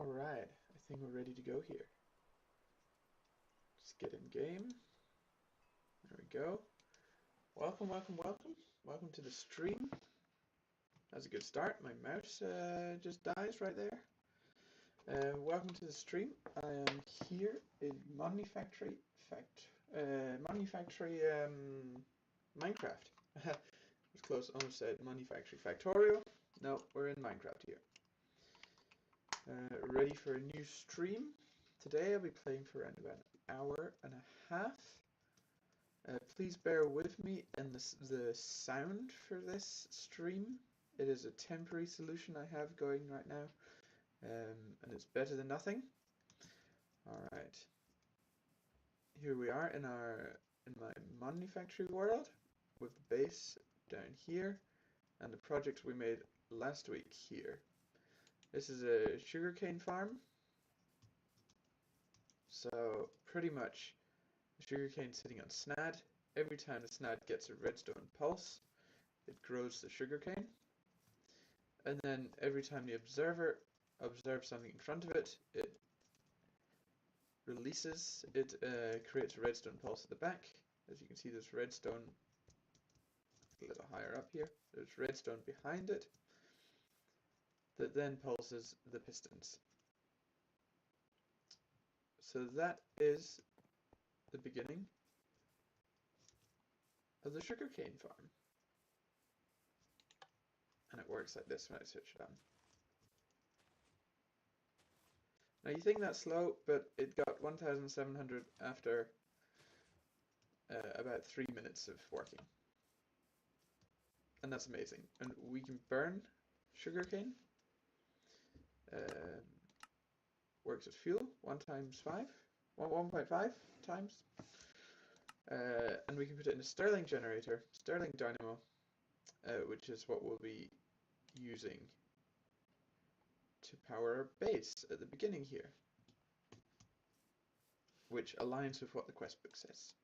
Alright, I think we're ready to go here. Just get in game. There we go. Welcome, welcome, welcome. Welcome to the stream. That's a good start. My mouse just dies right there. Welcome to the stream. I am here in Monifactory Minecraft. It was close, almost said Monifactory Factorial. No, we're in Minecraft here. Ready for a new stream. Today I'll be playing for around about an hour and a half. Please bear with me and the sound for this stream. It is a temporary solution I have going right now, and it's better than nothing. Alright, here we are in my Monifactory world with the base down here and the project we made last week here. This is a sugarcane farm. So pretty much the sugarcane sitting on snad. Every time the snad gets a redstone pulse, it grows the sugarcane. And then every time the observer observes something in front of it, it releases, it creates a redstone pulse at the back. As you can see, there's redstone a little higher up here. There's redstone behind it that then pulses the pistons. So that is the beginning of the sugarcane farm. And it works like this when I switch it on. Now you think that's slow, but it got 1,700 after about 3 minutes of working. And that's amazing. And we can burn sugarcane. Works as fuel, 1.5 times. And we can put it in a Stirling generator, Stirling dynamo, which is what we'll be using to power our base at the beginning here, which aligns with what the quest book says.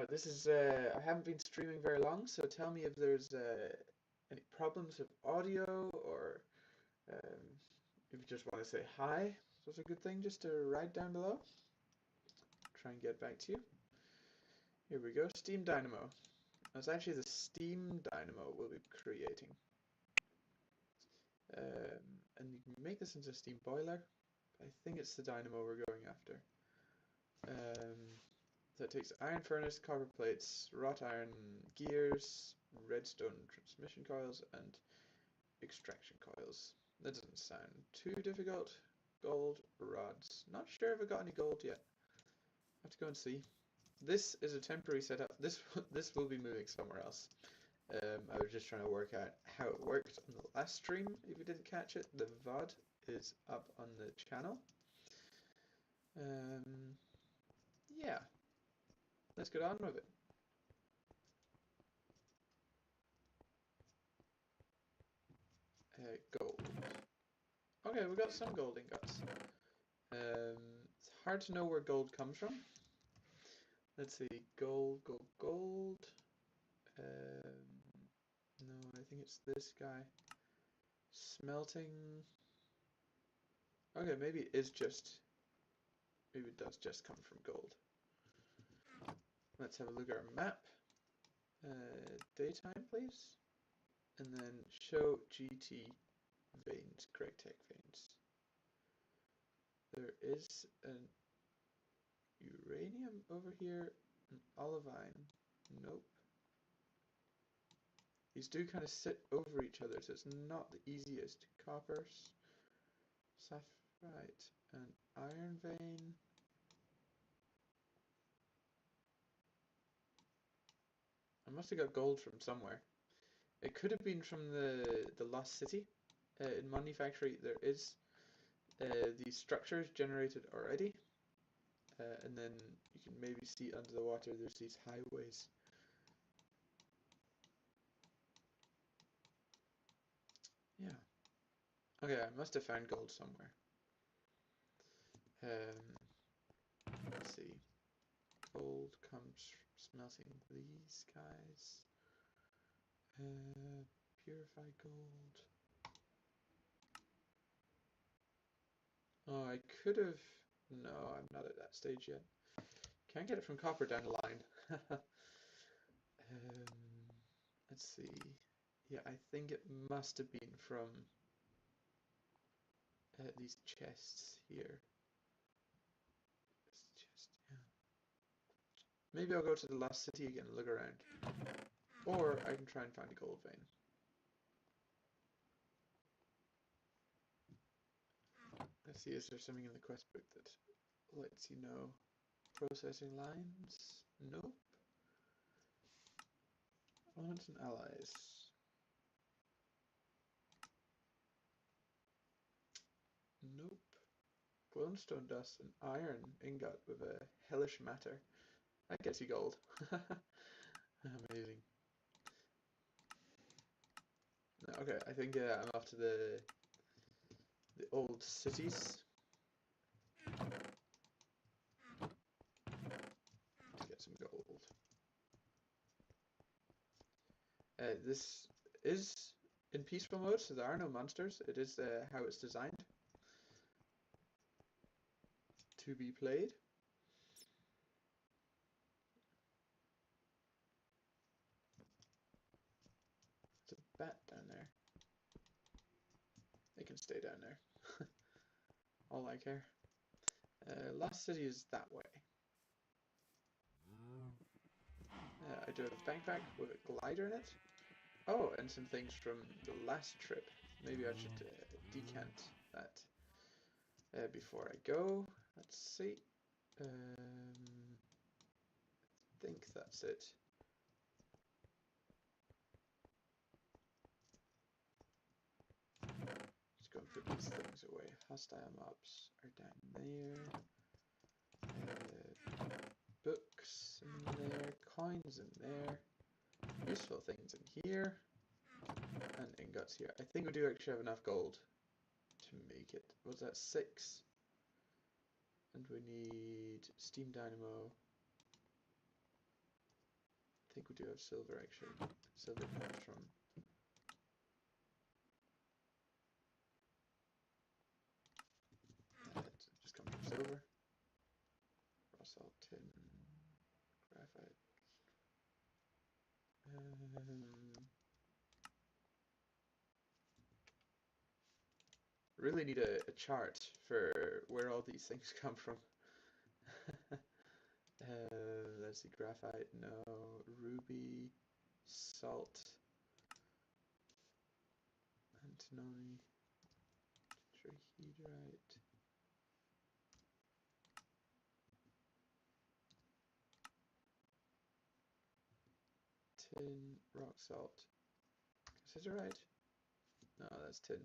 This is, I haven't been streaming very long, so tell me if there's any problems with audio, or if you just want to say hi. So it's a good thing just to write down below. Try and get back to you. Here we go, Steam Dynamo. That's actually the Steam Dynamo we'll be creating. And you can make this into a steam boiler. I think it's the dynamo we're going after. So it takes iron furnace, copper plates, wrought iron gears, redstone transmission coils, and extraction coils. That doesn't sound too difficult. Gold rods. Not sure if I got any gold yet. I have to go and see. This is a temporary setup. This will be moving somewhere else. I was just trying to work out how it worked on the last stream. If you didn't catch it, the VOD is up on the channel. Yeah, let's get on with it. Gold. Okay, we got some gold ingots. It's hard to know where gold comes from. Let's see, gold. No, I think it's this guy. Smelting. Okay, maybe it is just, maybe it does just come from gold. Let's have a look at our map. Daytime, please. And then show GT veins, Tech veins. There is an uranium over here, an olivine. Nope. These do kind of sit over each other, so it's not the easiest. Copper, sapphire, and iron vein. I must have got gold from somewhere. It could have been from the Lost City. In Monifactory there is these structures generated already. And then you can maybe see under the water there's these highways. Yeah. Okay, I must have found gold somewhere. Let's see. Gold comes from smelting these guys. Purified gold. Oh, I could have... No, I'm not at that stage yet. Can't get it from copper down the line. Let's see. Yeah, I think it must have been from these chests here. This chest, yeah. Maybe I'll go to the Lost City again and look around. Or I can try and find a gold vein. Let's see, is there something in the quest book that lets you know? Processing lines? Nope. Elements and allies. Nope. Glowstone dust and iron ingot with a hellish matter. That gets you gold. Amazing. Okay, I think I'm off to the old cities to get some gold. This is in peaceful mode, so there are no monsters. It is how it's designed to be played. There's a bat down there. It can stay down there. All I care. Lost City is that way. I do have a backpack with a glider in it. Oh, and some things from the last trip. Maybe I should decant that before I go. Let's see. I think that's it. Just go and put these things away. Hostile mobs are down there. Books in there. Coins in there. Useful things in here. And ingots here. I think we do actually have enough gold to make it. What's that? 6. And we need steam dynamo. I think we do have silver actually. Silver comes from just comes from silver. Raw salt, tin, graphite. Really need a chart for where all these things come from. Let's see, graphite, no, ruby, salt, antimony, tetrahedrite, tin, rock salt, cassiterite? No, that's tin.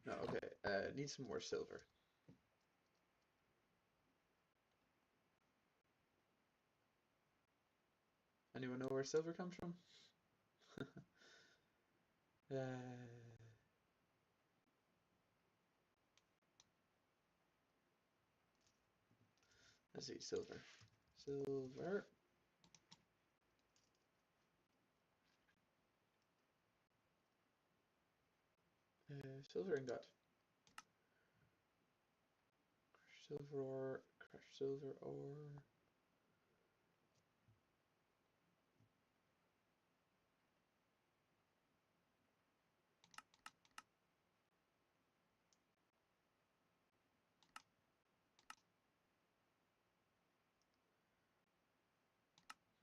No, okay, need some more silver. Anyone know where silver comes from? Let's see, silver. Silver. Silver ingot. Crush silver ore. Crush silver ore.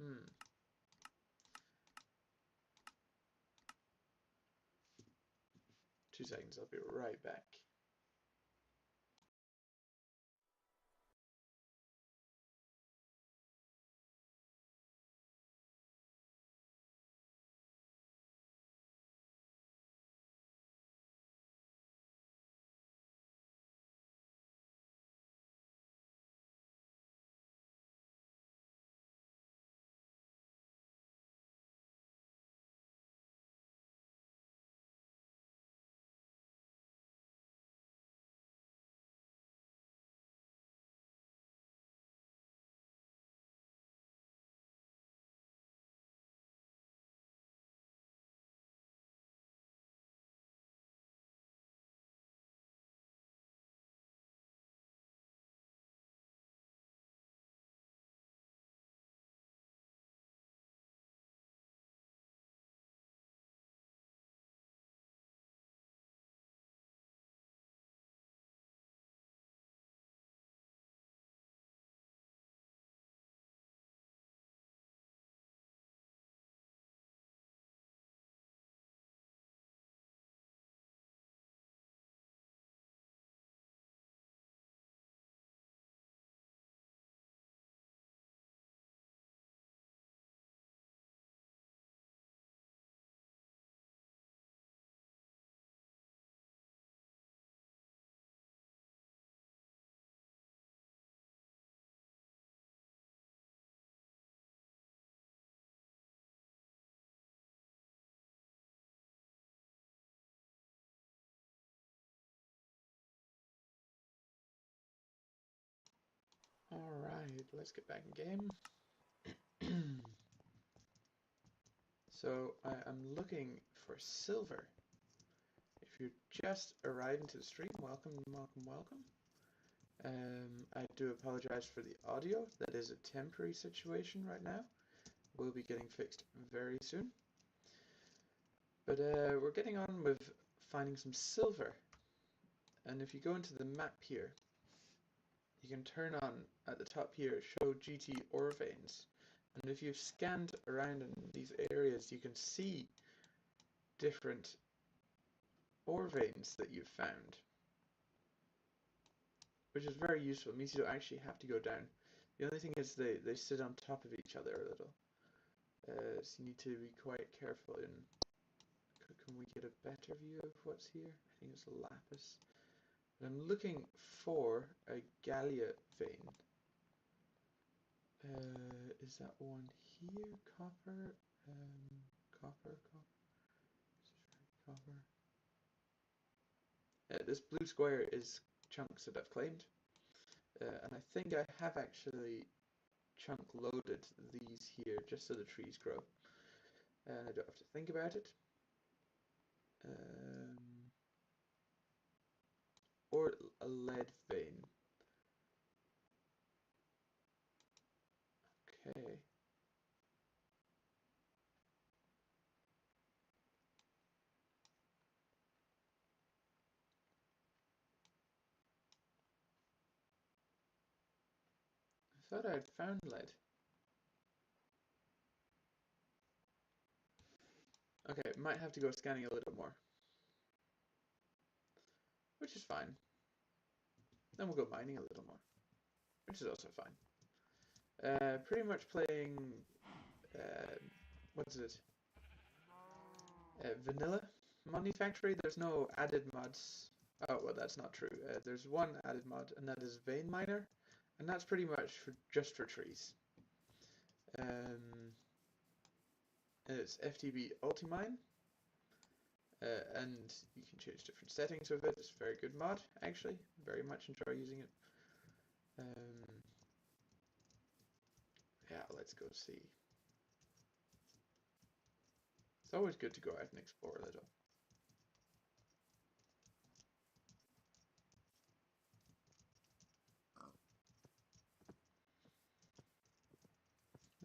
Hmm. 2 seconds, I'll be right back. Alright, let's get back in game. So I am looking for silver. If you're just arriving to the stream, welcome, welcome, welcome. I do apologize for the audio. That is a temporary situation right now. Will be getting fixed very soon. But we're getting on with finding some silver. And if you go into the map here, you can turn on at the top here, show GT ore veins. And if you've scanned around in these areas, you can see different ore veins that you've found, which is very useful. It means you don't actually have to go down. The only thing is they sit on top of each other a little. So you need to be quite careful in... Can we get a better view of what's here? I think it's a lapis. But I'm looking for a Gallia vein. Is that one here? Copper? Copper. This blue square is chunks that I've claimed. And I think I have actually chunk loaded these here just so the trees grow. And I don't have to think about it. Or a lead vein. Okay. I thought I'd found lead. Okay, might have to go scanning a little more. Which is fine. Then we'll go mining a little more. Which is also fine. Pretty much playing... what is it? Vanilla Monifactory. There's no added mods. Oh, well, that's not true. There's one added mod, and that is Vein Miner. And that's pretty much just for trees. It's FTB Ultimine. And you can choose different settings with it. It's a very good mod, actually. Very much enjoy using it. Yeah, let's go see. It's always good to go out and explore a little.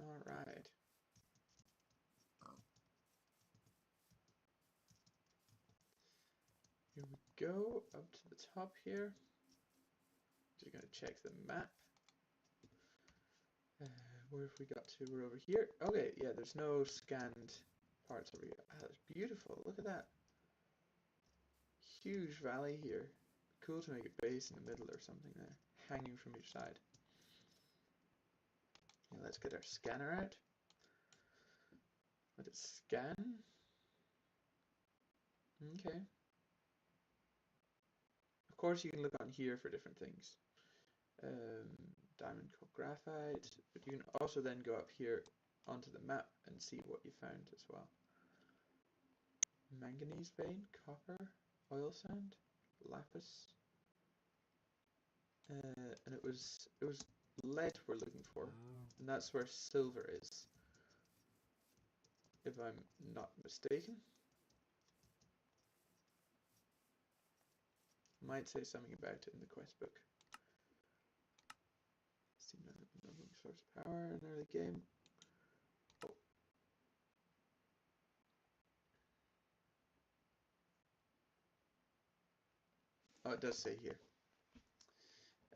Alright. Here we go, up to the top here. Just gonna check the map. Where have we got to? We're over here. Okay, yeah, there's no scanned parts over here. Ah, that's beautiful. Look at that. Huge valley here. Cool to make a base in the middle or something there, hanging from each side. Yeah, let's get our scanner out. Let it scan. Okay. Of course, you can look on here for different things. Diamond called graphite, but you can also then go up here onto the map and see what you found as well. Manganese vein, copper, oil sand, lapis, and it was lead we're looking for, and that's where silver is, if I'm not mistaken. Might say something about it in the quest book. See, nothing source power in early game. Oh, it does say here.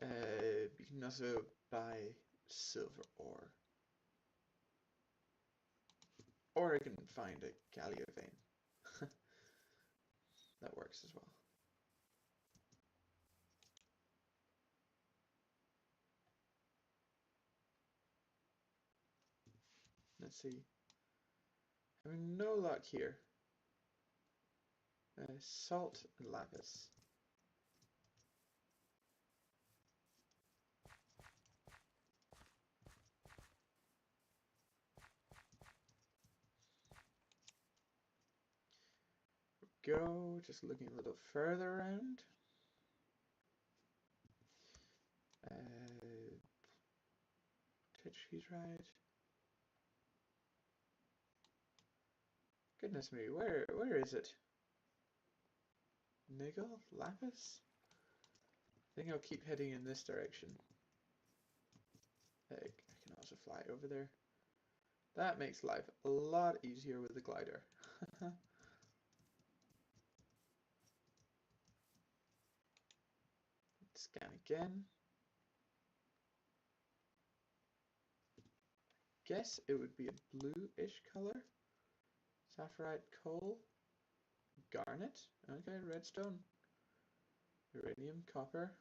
You can also buy silver ore. Or I can find a Gallia vein. That works as well. Let's see. Having no luck here. Salt and lapis. Go, just looking a little further around. she's right. Goodness me, where is it? Niggle? Lapis? I think I'll keep heading in this direction. I can also fly over there. That makes life a lot easier with the glider. Scan again. Guess it would be a bluish color. Sapphirite coal. Garnet. Okay, redstone. Uranium, copper.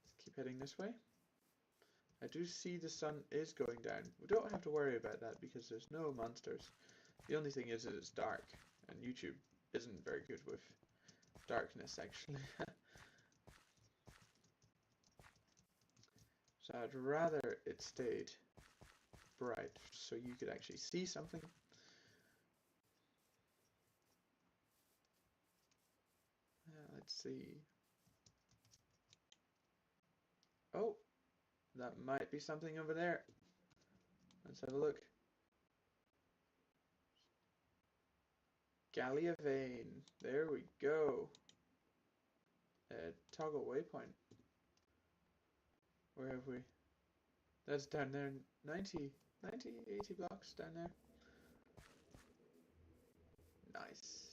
Let's keep heading this way. I do see the sun is going down. We don't have to worry about that because there's no monsters. The only thing is that it's dark, and YouTube isn't very good with darkness, actually. So I'd rather it stayed bright so you could actually see something. Let's see. Oh, that might be something over there. Let's have a look. Gallia vein. There we go. Toggle waypoint. Where have we? That's down there. 90, 80 blocks down there. Nice.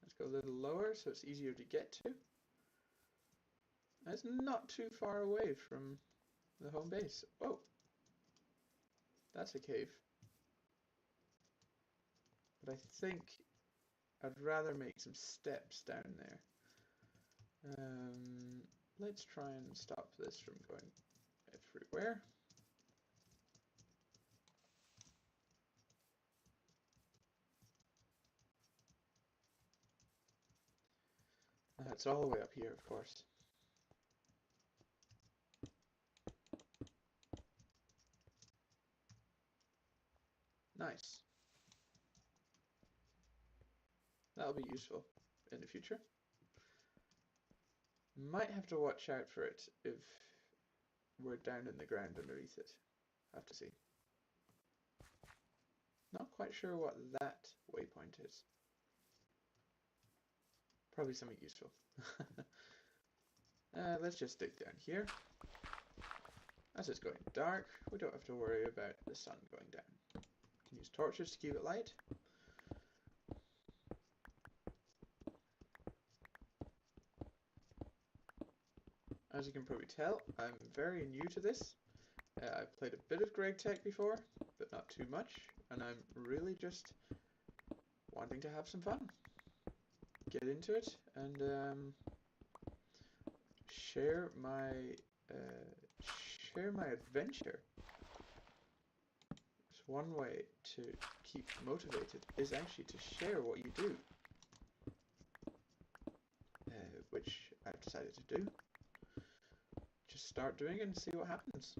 Let's go a little lower so it's easier to get to. It's not too far away from the home base. Oh, that's a cave. But I think I'd rather make some steps down there. Let's try and stop this from going everywhere. It's all the way up here, of course. Nice. That'll be useful in the future. Might have to watch out for it if we're down in the ground underneath it. Have to see. Not quite sure what that waypoint is. Probably something useful. Let's just dig down here. As it's going dark, we don't have to worry about the sun going down. We can use torches to keep it light. As you can probably tell, I'm very new to this. I've played a bit of Greg Tech before, but not too much, and I'm really just wanting to have some fun. Get into it and share my adventure. So one way to keep motivated is actually to share what you do, which I've decided to do. Just start doing it and see what happens.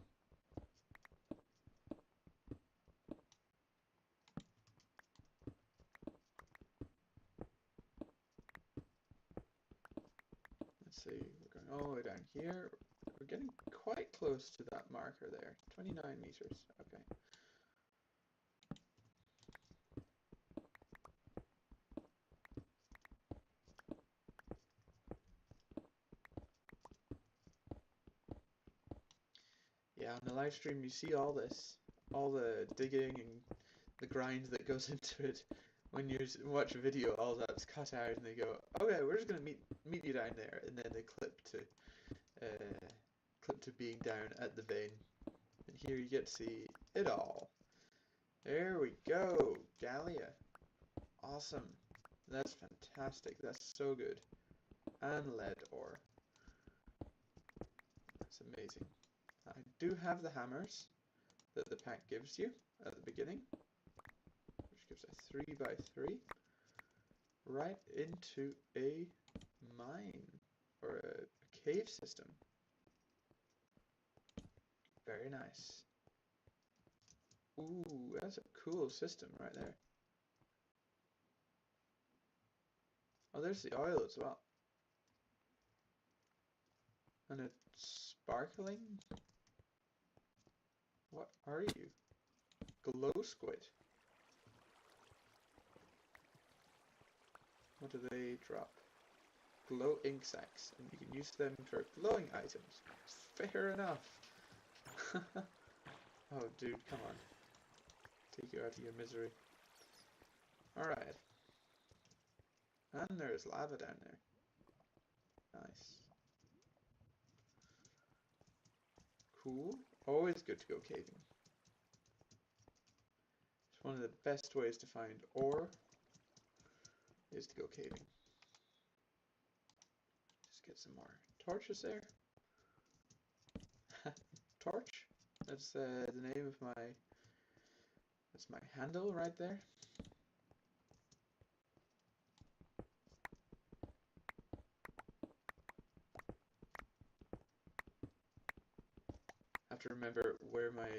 Let's see, we're going all the way down here. We're getting quite close to that marker there. 29 meters, okay. Yeah, on the live stream you see all this, all the digging and the grind that goes into it. When you watch a video, all that's cut out, and they go, "Okay, we're just gonna meet you down there," and then they clip to being down at the vein, and here you get to see it all. There we go, Gallia. Awesome. That's fantastic. That's so good. And lead ore. That's amazing. I do have the hammers that the pack gives you at the beginning, which gives a 3x3 right into a mine or a cave system. Very nice. Ooh, that's a cool system right there. Oh, there's the oil as well. And a Sparkling? What are you? Glow squid. What do they drop? Glow ink sacs, and you can use them for glowing items. Fair enough. Oh, dude, come on. Take you out of your misery. Alright. And there's lava down there. Nice. Cool. Always good to go caving. It's one of the best ways to find ore is to go caving. Just get some more torches there. Torch. That's the name of that's my handle right there. I have to remember where my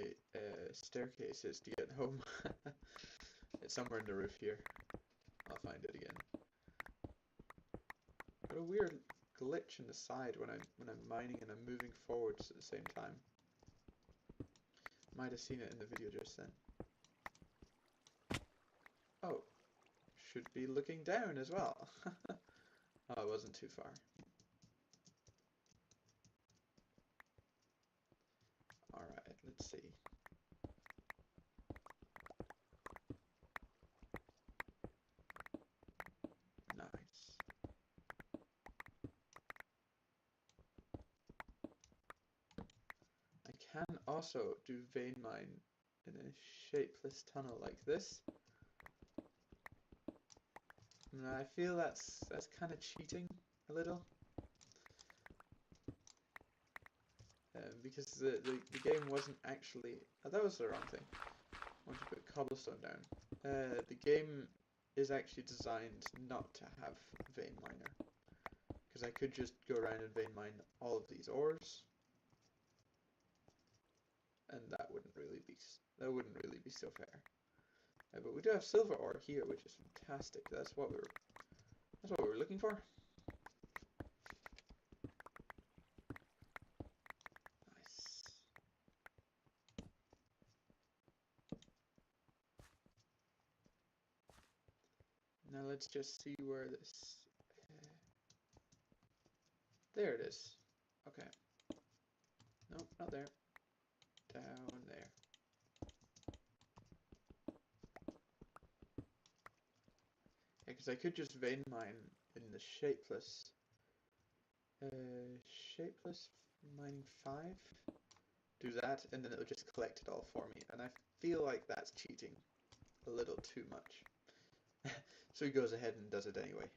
staircase is to get home. It's somewhere in the roof here. I'll find it again. Got a weird glitch in the side when I'm mining and I'm moving forwards at the same time. Might have seen it in the video just then. Oh, should be looking down as well. Oh, it wasn't too far. Alright, let's see. Nice. I can also do vein mine in a shapeless tunnel like this. And I feel that's kind of cheating a little. Because the game wasn't actually... Oh, that was the wrong thing. I want to put cobblestone down. The game is actually designed not to have vein miner. Because I could just go around and vein mine all of these ores. And that wouldn't really be so fair. But we do have silver ore here, which is fantastic. That's what we were looking for. Nice. Now let's just see where this... there it is. Okay. Nope, not there. Down there. Yeah, because I could just vein mine in the shapeless mining 5. Do that, and then it'll just collect it all for me. And I feel like that's cheating a little too much. So he goes ahead and does it anyway.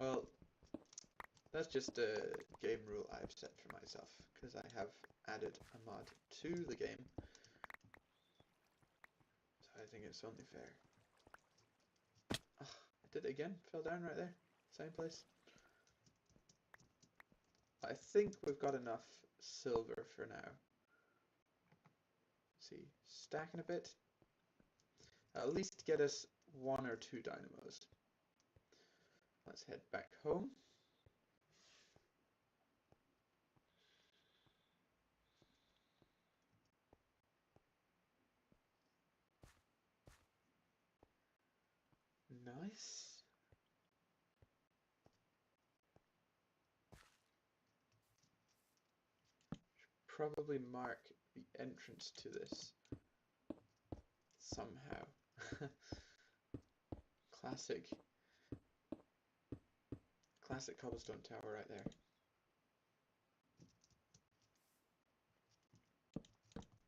Well, that's just a game rule I've set for myself, because I have added a mod to the game. So I think it's only fair. Oh, I did it again, fell down right there. Same place. I think we've got enough silver for now. Let's see, stacking a bit. At least get us 1 or 2 dynamos. Let's head back home. Nice. Should probably mark the entrance to this somehow. Classic cobblestone tower right there.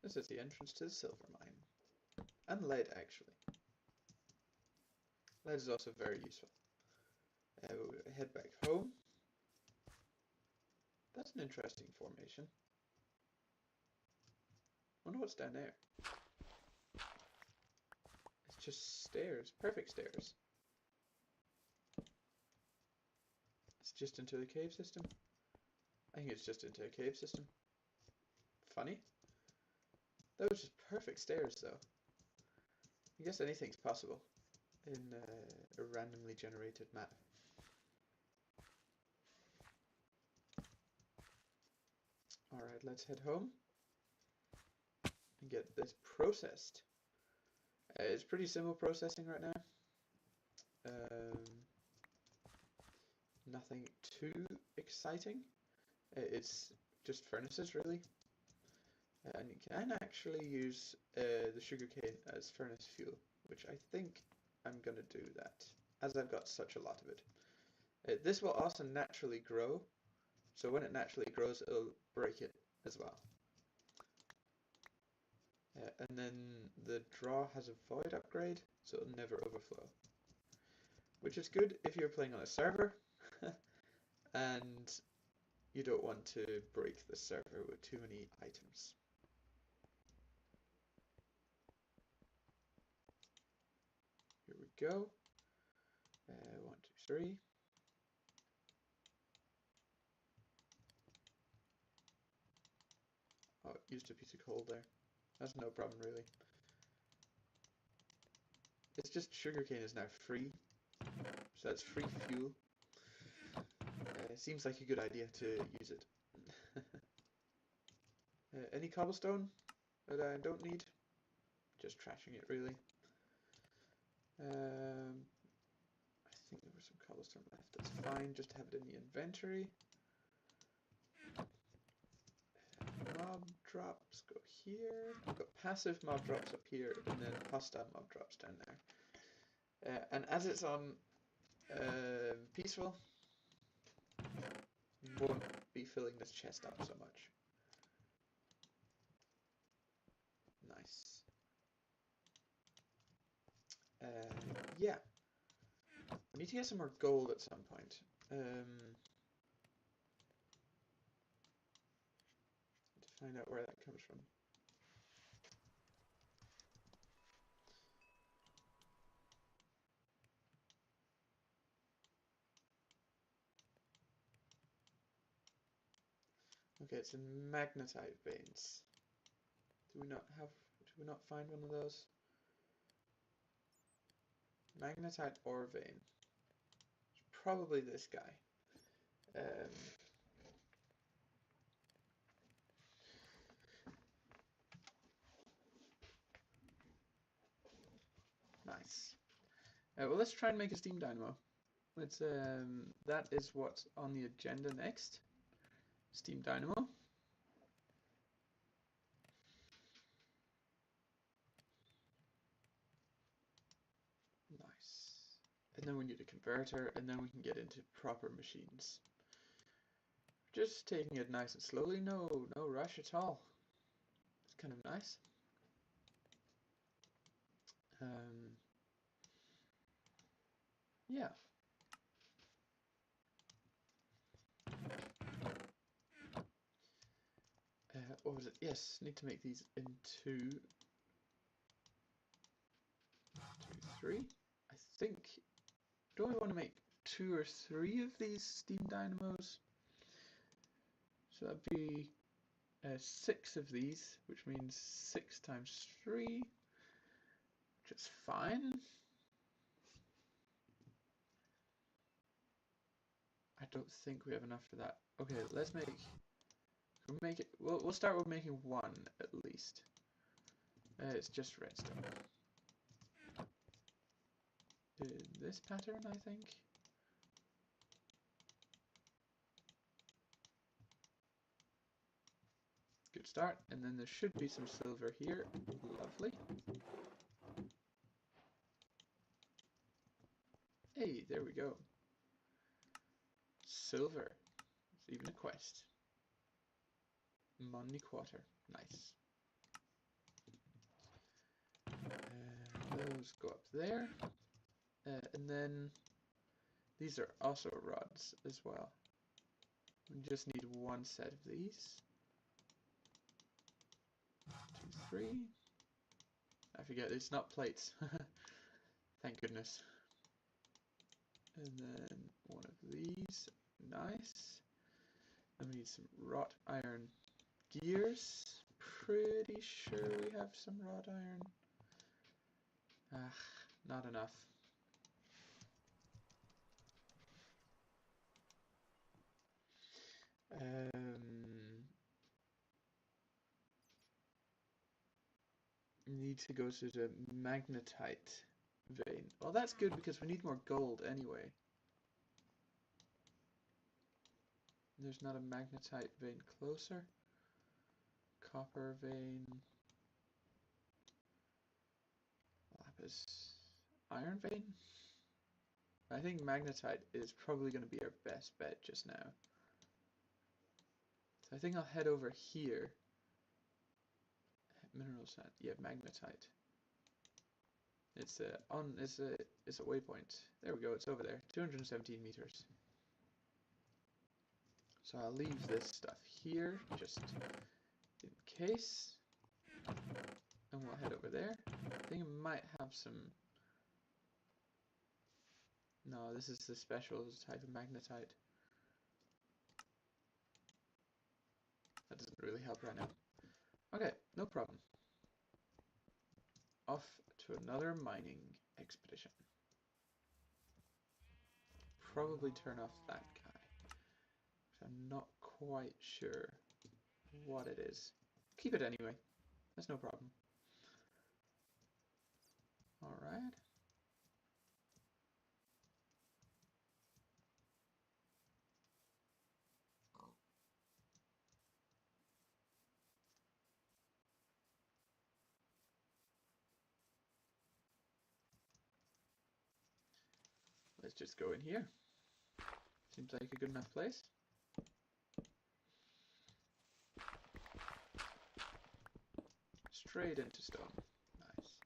This is the entrance to the silver mine. And lead, actually. Lead is also very useful. We'll head back home. That's an interesting formation. Wonder what's down there. It's just stairs. Perfect stairs. It's just into the cave system. I think it's just into a cave system. Funny. That was just perfect stairs, though. I guess anything's possible in a randomly generated map. Alright, let's head home and get this processed. It's pretty simple processing right now. Nothing too exciting. It's just furnaces really. And you can actually use the sugarcane as furnace fuel, which I think I'm going to do that, as I've got such a lot of it. This will also naturally grow, so when it naturally grows, it'll break it as well. And then the draw has a void upgrade, so it'll never overflow, which is good if you're playing on a server and you don't want to break the server with too many items. Here we go. 1, 2, 3. Oh, it used a piece of coal there. That's no problem really. It's just sugarcane is now free, so that's free fuel. Seems like a good idea to use it. Any cobblestone that I don't need? Just trashing it really. I think there was some cobblestone left. That's fine, just have it in the inventory. Mob drops go here. We've got passive mob drops up here, and then hostile mob drops down there. And as it's on peaceful, won't be filling this chest up so much. Nice. Yeah. I need to get some more gold at some point. To find out where that comes from. Okay, it's in magnetite veins. Do we not find one of those? Magnetite ore vein. It's probably this guy. Nice. Well, let's try and make a steam dynamo. Let's. That is what's on the agenda next. Steam dynamo. Nice. And then we need a converter, and then we can get into proper machines. Just taking it nice and slowly. No rush at all. It's kind of nice. Yeah. What was it? Yes, need to make these into 2, 3. I think. Do I want to make 2 or 3 of these steam dynamos? So that'd be 6 of these, which means 6 times 3, which is fine. I don't think we have enough for that. Okay, let's make. We'll make it. We'll start with making 1 at least. It's just redstone. In this pattern, I think. Good start, and then there should be some silver here. Lovely. Hey, there we go. Silver. It's even a quest. Money quarter. Nice. Those go up there. And then these are also rods as well. We just need 1 set of these. 2, 3. I forget, it's not plates. Thank goodness. And then 1 of these. Nice. And we need some wrought iron gears. Pretty sure we have some wrought iron. Not enough. need to go to the magnetite vein. Well, that's good because we need more gold anyway. There's not a magnetite vein closer. Copper vein. Lapis. Iron vein? I think magnetite is probably going to be our best bet just now. So I think I'll head over here. Mineral sand. Yeah, magnetite. It's a waypoint. There we go, it's over there. 217 meters. So I'll leave this stuff here just in case. And we'll head over there. I think it might have some... No, this is the special type of magnetite. That doesn't really help right now. Okay, no problem. Off to another mining expedition. Probably turn off that guy. I'm not quite sure what it is. Keep it anyway. That's no problem. Alright. Let's just go in here. Seems like a good enough place. Straight into stone. Nice.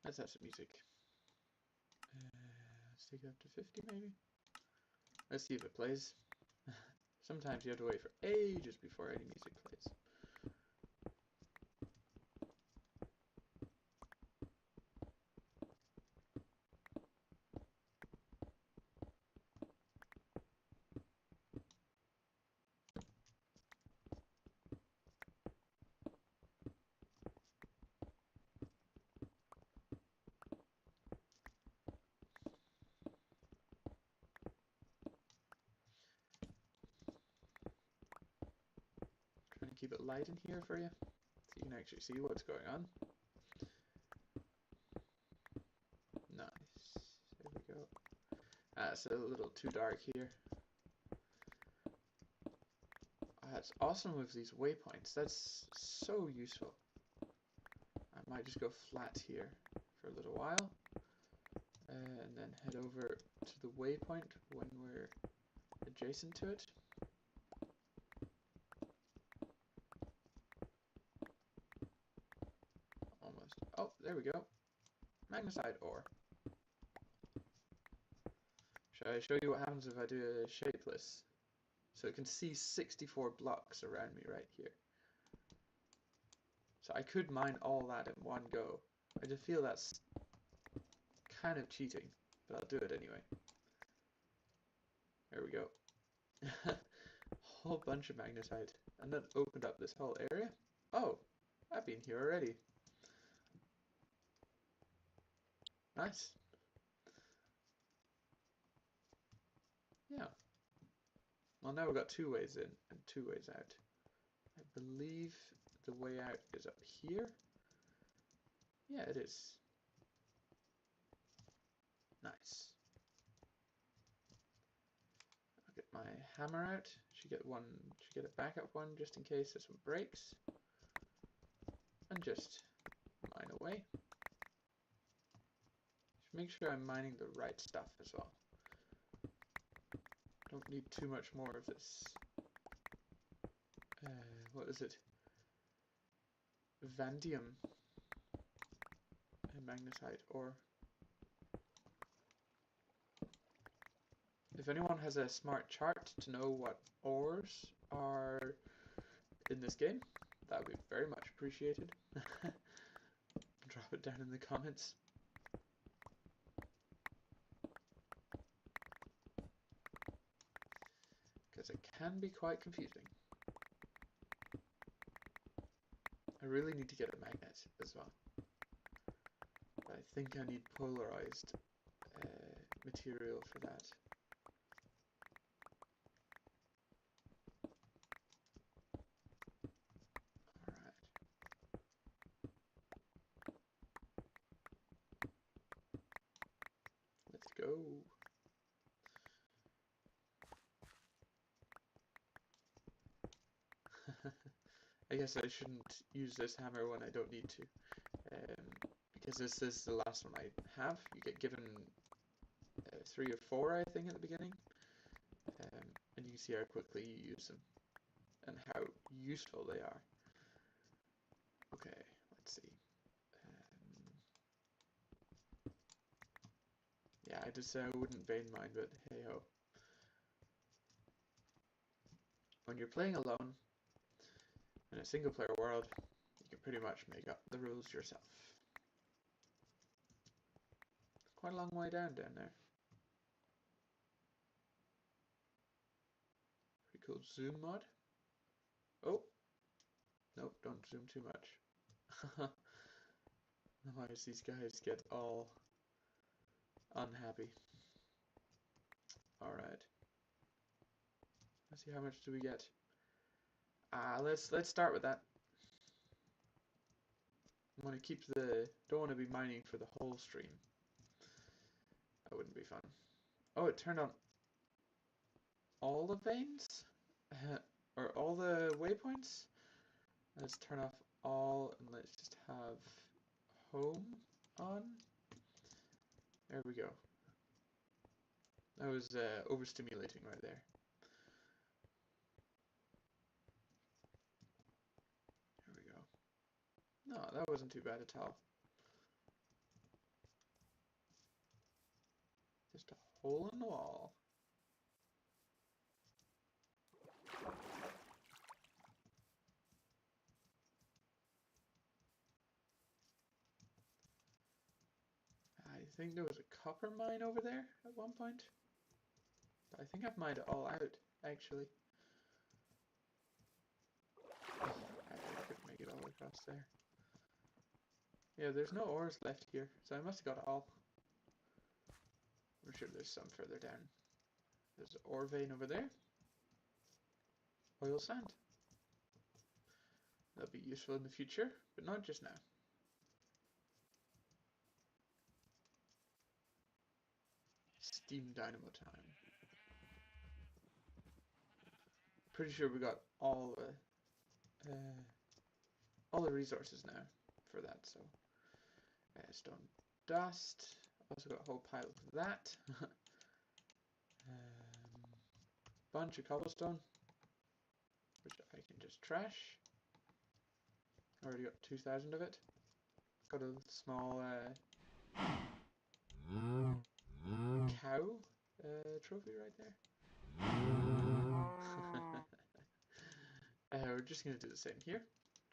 Let's have some music. Let's take it up to 50 maybe. Let's see if it plays. Sometimes you have to wait for ages before any music plays. Keep it light in here for you, so you can actually see what's going on. Nice. There we go. It's a little too dark here. That's awesome with these waypoints. That's so useful. I might just go flat here for a little while, and then head over to the waypoint when we're adjacent to it. Almost. Oh, there we go. Magnesite ore. Should I show you what happens if I do a shapeless? So it can see 64 blocks around me right here. So I could mine all that in one go. I just feel that's kind of cheating, but I'll do it anyway. There we go. Whole bunch of magnetite. And that opened up this whole area. Oh, I've been here already. Nice. Yeah. Well, now we've got 2 ways in and 2 ways out. I believe the way out is up here. Yeah, it is. Nice. I'll get my hammer out. Should get a backup one just in case this one breaks. And just mine away. Just make sure I'm mining the right stuff as well. Don't need too much more of this. What is it? Vanadium and magnetite ore. If anyone has a smart chart to know what ores are in this game, that would be very much appreciated. Drop it down in the comments. Because I can be quite confusing. I really need to get a magnet as well. I think I need polarized material for that. Alright. Let's go. I guess I shouldn't use this hammer when I don't need to. Because this is the last one I have. You get given 3 or 4, I think, at the beginning. And you can see how quickly you use them. And how useful they are. Okay, let's see. Yeah, I just said I wouldn't vein mine, but hey ho. When you're playing alone, in a single player world, you can pretty much make up the rules yourself. Quite a long way down there. Pretty cool zoom mod. Oh! Nope, don't zoom too much. Otherwise these guys get all unhappy. Alright. Let's see, how much do we get? Let's start with that. I want to keep don't want to be mining for the whole stream. That wouldn't be fun. Oh, it turned on all the veins? Or all the waypoints? Let's turn off all and let's just have home on. There we go. That was overstimulating right there. There we go. No, that wasn't too bad at all. Just a hole in the wall. I think there was a copper mine over there at one point. But I think I've mined it all out, actually. I couldn't make it all across there. Yeah, there's no ores left here, so I must have got it all. I'm sure there's some further down. There's an ore vein over there. Oil sand. That'll be useful in the future, but not just now. Steam dynamo time. Pretty sure we got all the resources now for that. So stone dust. Also got a whole pile of that. Bunch of cobblestone, which I can just trash. Already got 2,000 of it. Got a small cow trophy right there. We're just going to do the same here.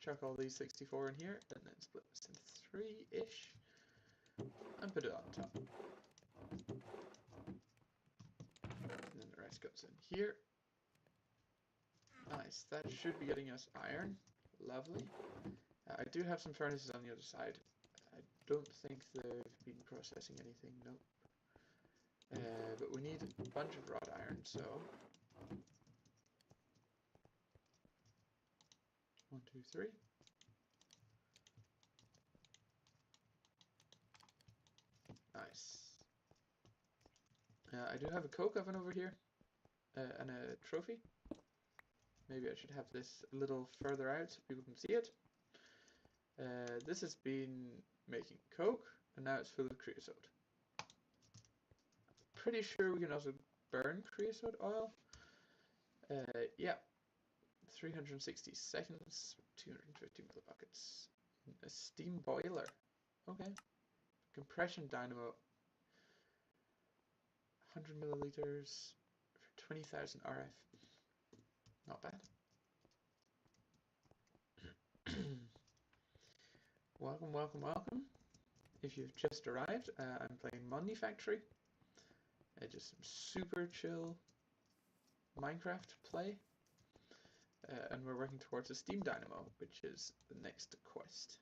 Chuck all these 64 in here, and then split this into 3-ish, and put it on top. And then the rest goes in here. Nice, that should be getting us iron. Lovely. I do have some furnaces on the other side. I don't think they've been processing anything, nope. But we need a bunch of wrought iron, so 1, 2, 3. Nice. I do have a coke oven over here, and a trophy. Maybe I should have this a little further out so people can see it. This has been making coke, and now it's full of creosote. Pretty sure we can also burn creosote oil. Yeah, 360 seconds, 250 millibuckets. A steam boiler. Okay. Compression dynamo. 100 milliliters for 20,000 RF. Not bad. Welcome, welcome, welcome. If you've just arrived, I'm playing Monifactory. Just some super chill Minecraft play. And we're working towards a steam dynamo, which is the next quest.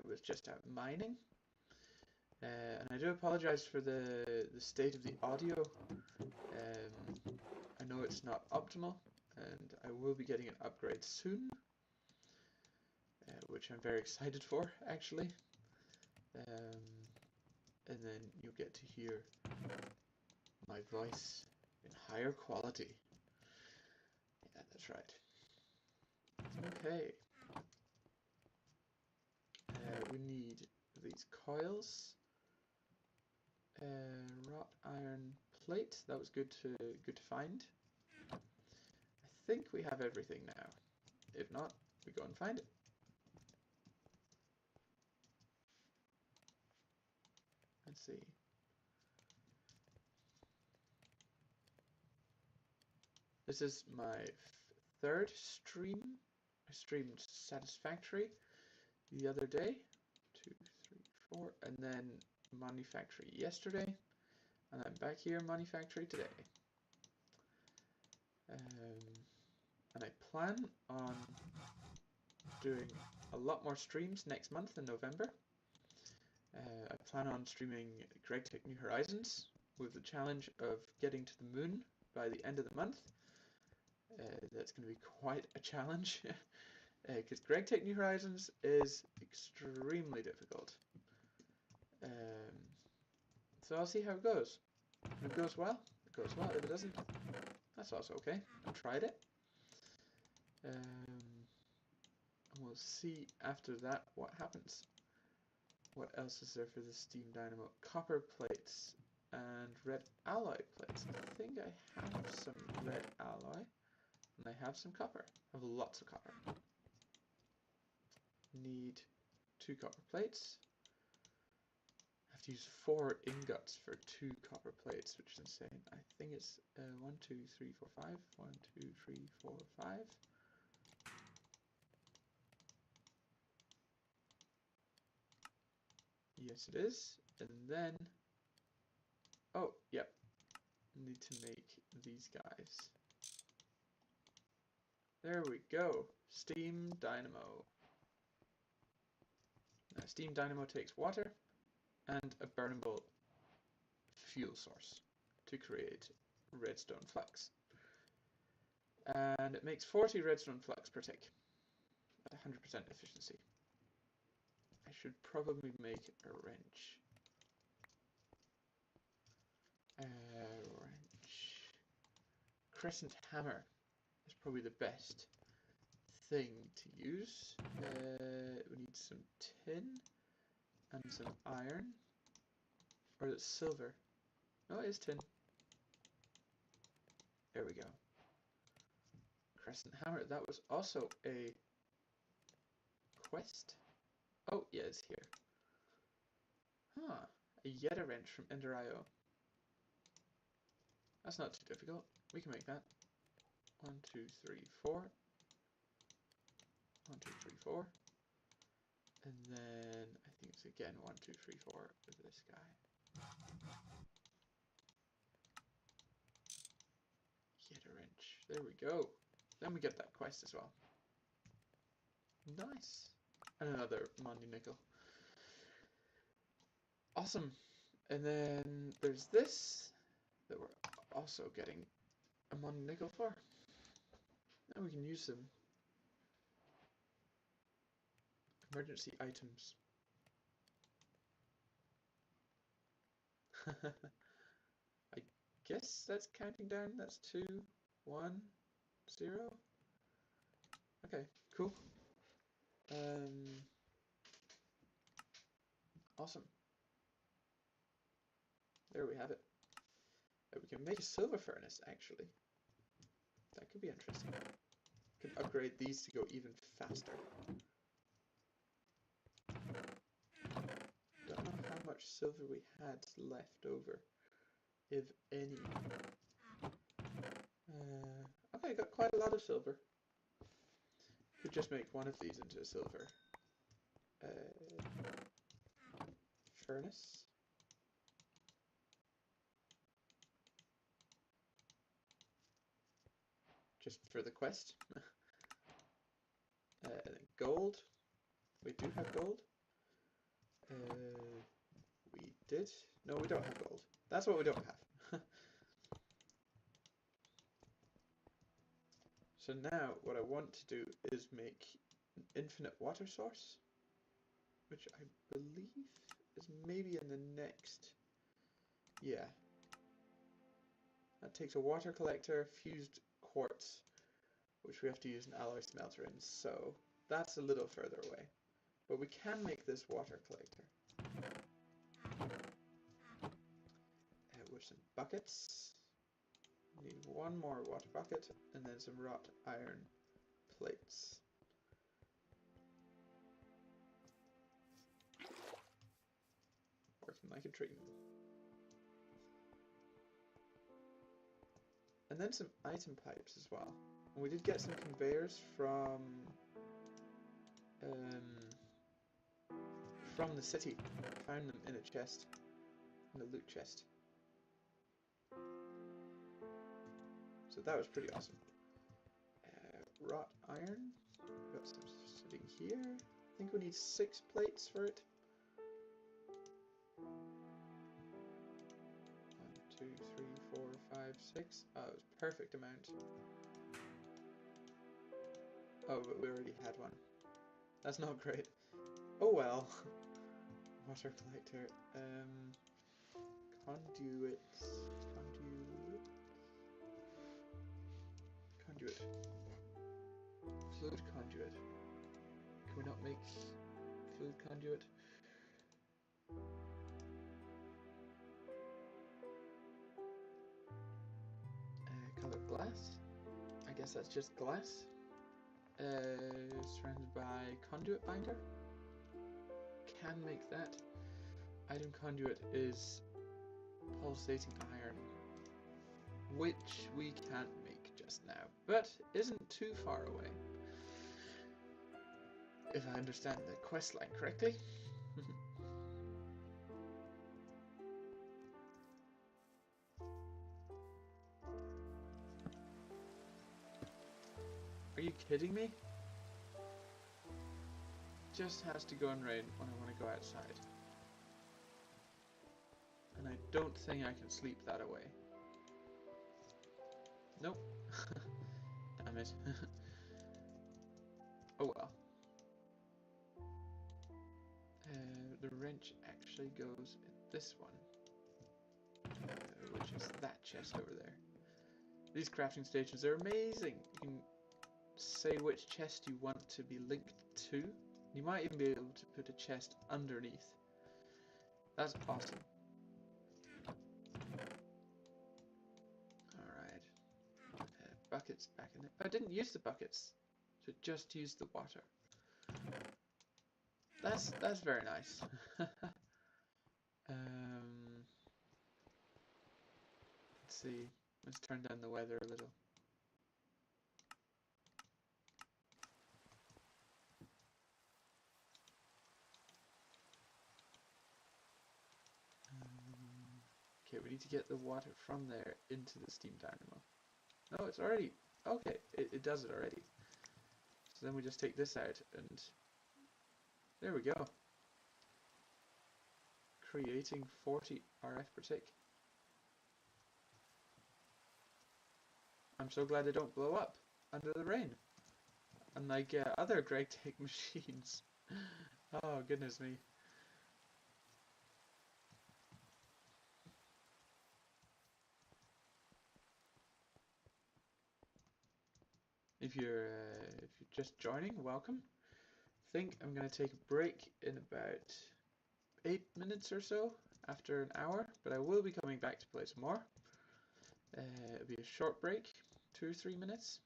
With just out mining. And I do apologize for the state of the audio. I know it's not optimal, and I will be getting an upgrade soon, which I'm very excited for, actually. And then you'll get to hear my voice in higher quality. Yeah, that's right. Okay. We need these coils. Wrought iron plate. That was good to find. I think we have everything now. If not, we go and find it. Let's see. This is my third stream. I streamed Satisfactory the other day. 2, 3, 4, and then Monifactory yesterday. And I'm back here, Monifactory today. And I plan on doing a lot more streams next month in November. I plan on streaming Greg Tech New Horizons with the challenge of getting to the moon by the end of the month. That's going to be quite a challenge because Greg Tech New Horizons is extremely difficult. So I'll see how it goes. If it goes well, it goes well. If it doesn't, that's also okay. I tried it. And we'll see after that what happens. What else is there for the steam dynamo? Copper plates and red alloy plates. I think I have some red alloy and I have some copper. I have lots of copper. Need 2 copper plates. I have to use 4 ingots for 2 copper plates, which is insane. I think it's 1, 2, 3, 4, 5. 1, 2, 3, 4, 5. Yes, it is. And then, oh, yep. Need to make these guys. There we go. Steam dynamo. Now, steam dynamo takes water and a burnable fuel source to create redstone flux. And it makes 40 redstone flux per tick at 100% efficiency. I should probably make a wrench. Wrench. Crescent hammer is probably the best thing to use. We need some tin and some iron. Or is it silver? No, it is tin. There we go. Crescent hammer. That was also a quest. Oh, yeah, it's here. Huh. A Yeta wrench from Ender.io. That's not too difficult. We can make that. 1, 2, 3, 4. 1, 2, 3, 4. And then I think it's again 1, 2, 3, 4 with this guy. Yeta wrench. There we go. Then we get that quest as well. Nice. And another Monday nickel. Awesome. And then there's this that we're also getting a Monday nickel for. And we can use them. Emergency items. I guess that's counting down. That's 2, 1, 0. Okay, cool. Awesome. There we have it. We can make a silver furnace, actually. That could be interesting. We can upgrade these to go even faster. Don't know how much silver we had left over, if any. Okay, got quite a lot of silver. Could just make one of these into a silver furnace. just for the quest. Gold. We do have gold. We did. No, we don't have gold. That's what we don't have. So now what I want to do is make an infinite water source, which I believe is maybe in the next... Yeah. That takes a water collector, fused quartz, which we have to use an alloy smelter in, so that's a little further away. But we can make this water collector. With some buckets. Need one more water bucket, and then some wrought iron plates. Working like a dream. And then some item pipes as well. And we did get some conveyors from the city. Found them in a chest, in a loot chest. So that was pretty awesome. Wrought iron. Got some sitting here. I think we need 6 plates for it. 1, 2, 3, 4, 5, 6. Oh, it was perfect amount. Oh, but we already had one. That's not great. Oh well. Water collector. Conduit. Conduit. Fluid conduit. Can we not make fluid conduit? Colored glass. I guess that's just glass. Surrounded by conduit binder. Can make that. Item conduit is pulsating iron, which we can't make just now, but isn't too far away. If I understand the quest line correctly. Are you kidding me? Just has to go and rain when I want to go outside. And I don't think I can sleep that away. Nope. Damn it. Oh well. The wrench actually goes in this one. Which is that chest over there. These crafting stations are amazing. You can say which chest you want to be linked to. You might even be able to put a chest underneath. That's awesome. Alright. Buckets back in it. I didn't use the buckets. So just use the water. That's very nice. Let's see. Let's turn down the weather a little. Okay, we need to get the water from there into the steam dynamo. No, it's already... Okay, it does it already. So then we just take this out and... There we go. Creating 40 RF per tick. I'm so glad they don't blow up under the rain. Unlike other GregTech machines. Oh, goodness me. If you're just joining, welcome. I think I'm going to take a break in about 8 minutes or so after an hour, but I will be coming back to play some more. It'll be a short break, 2 or 3 minutes.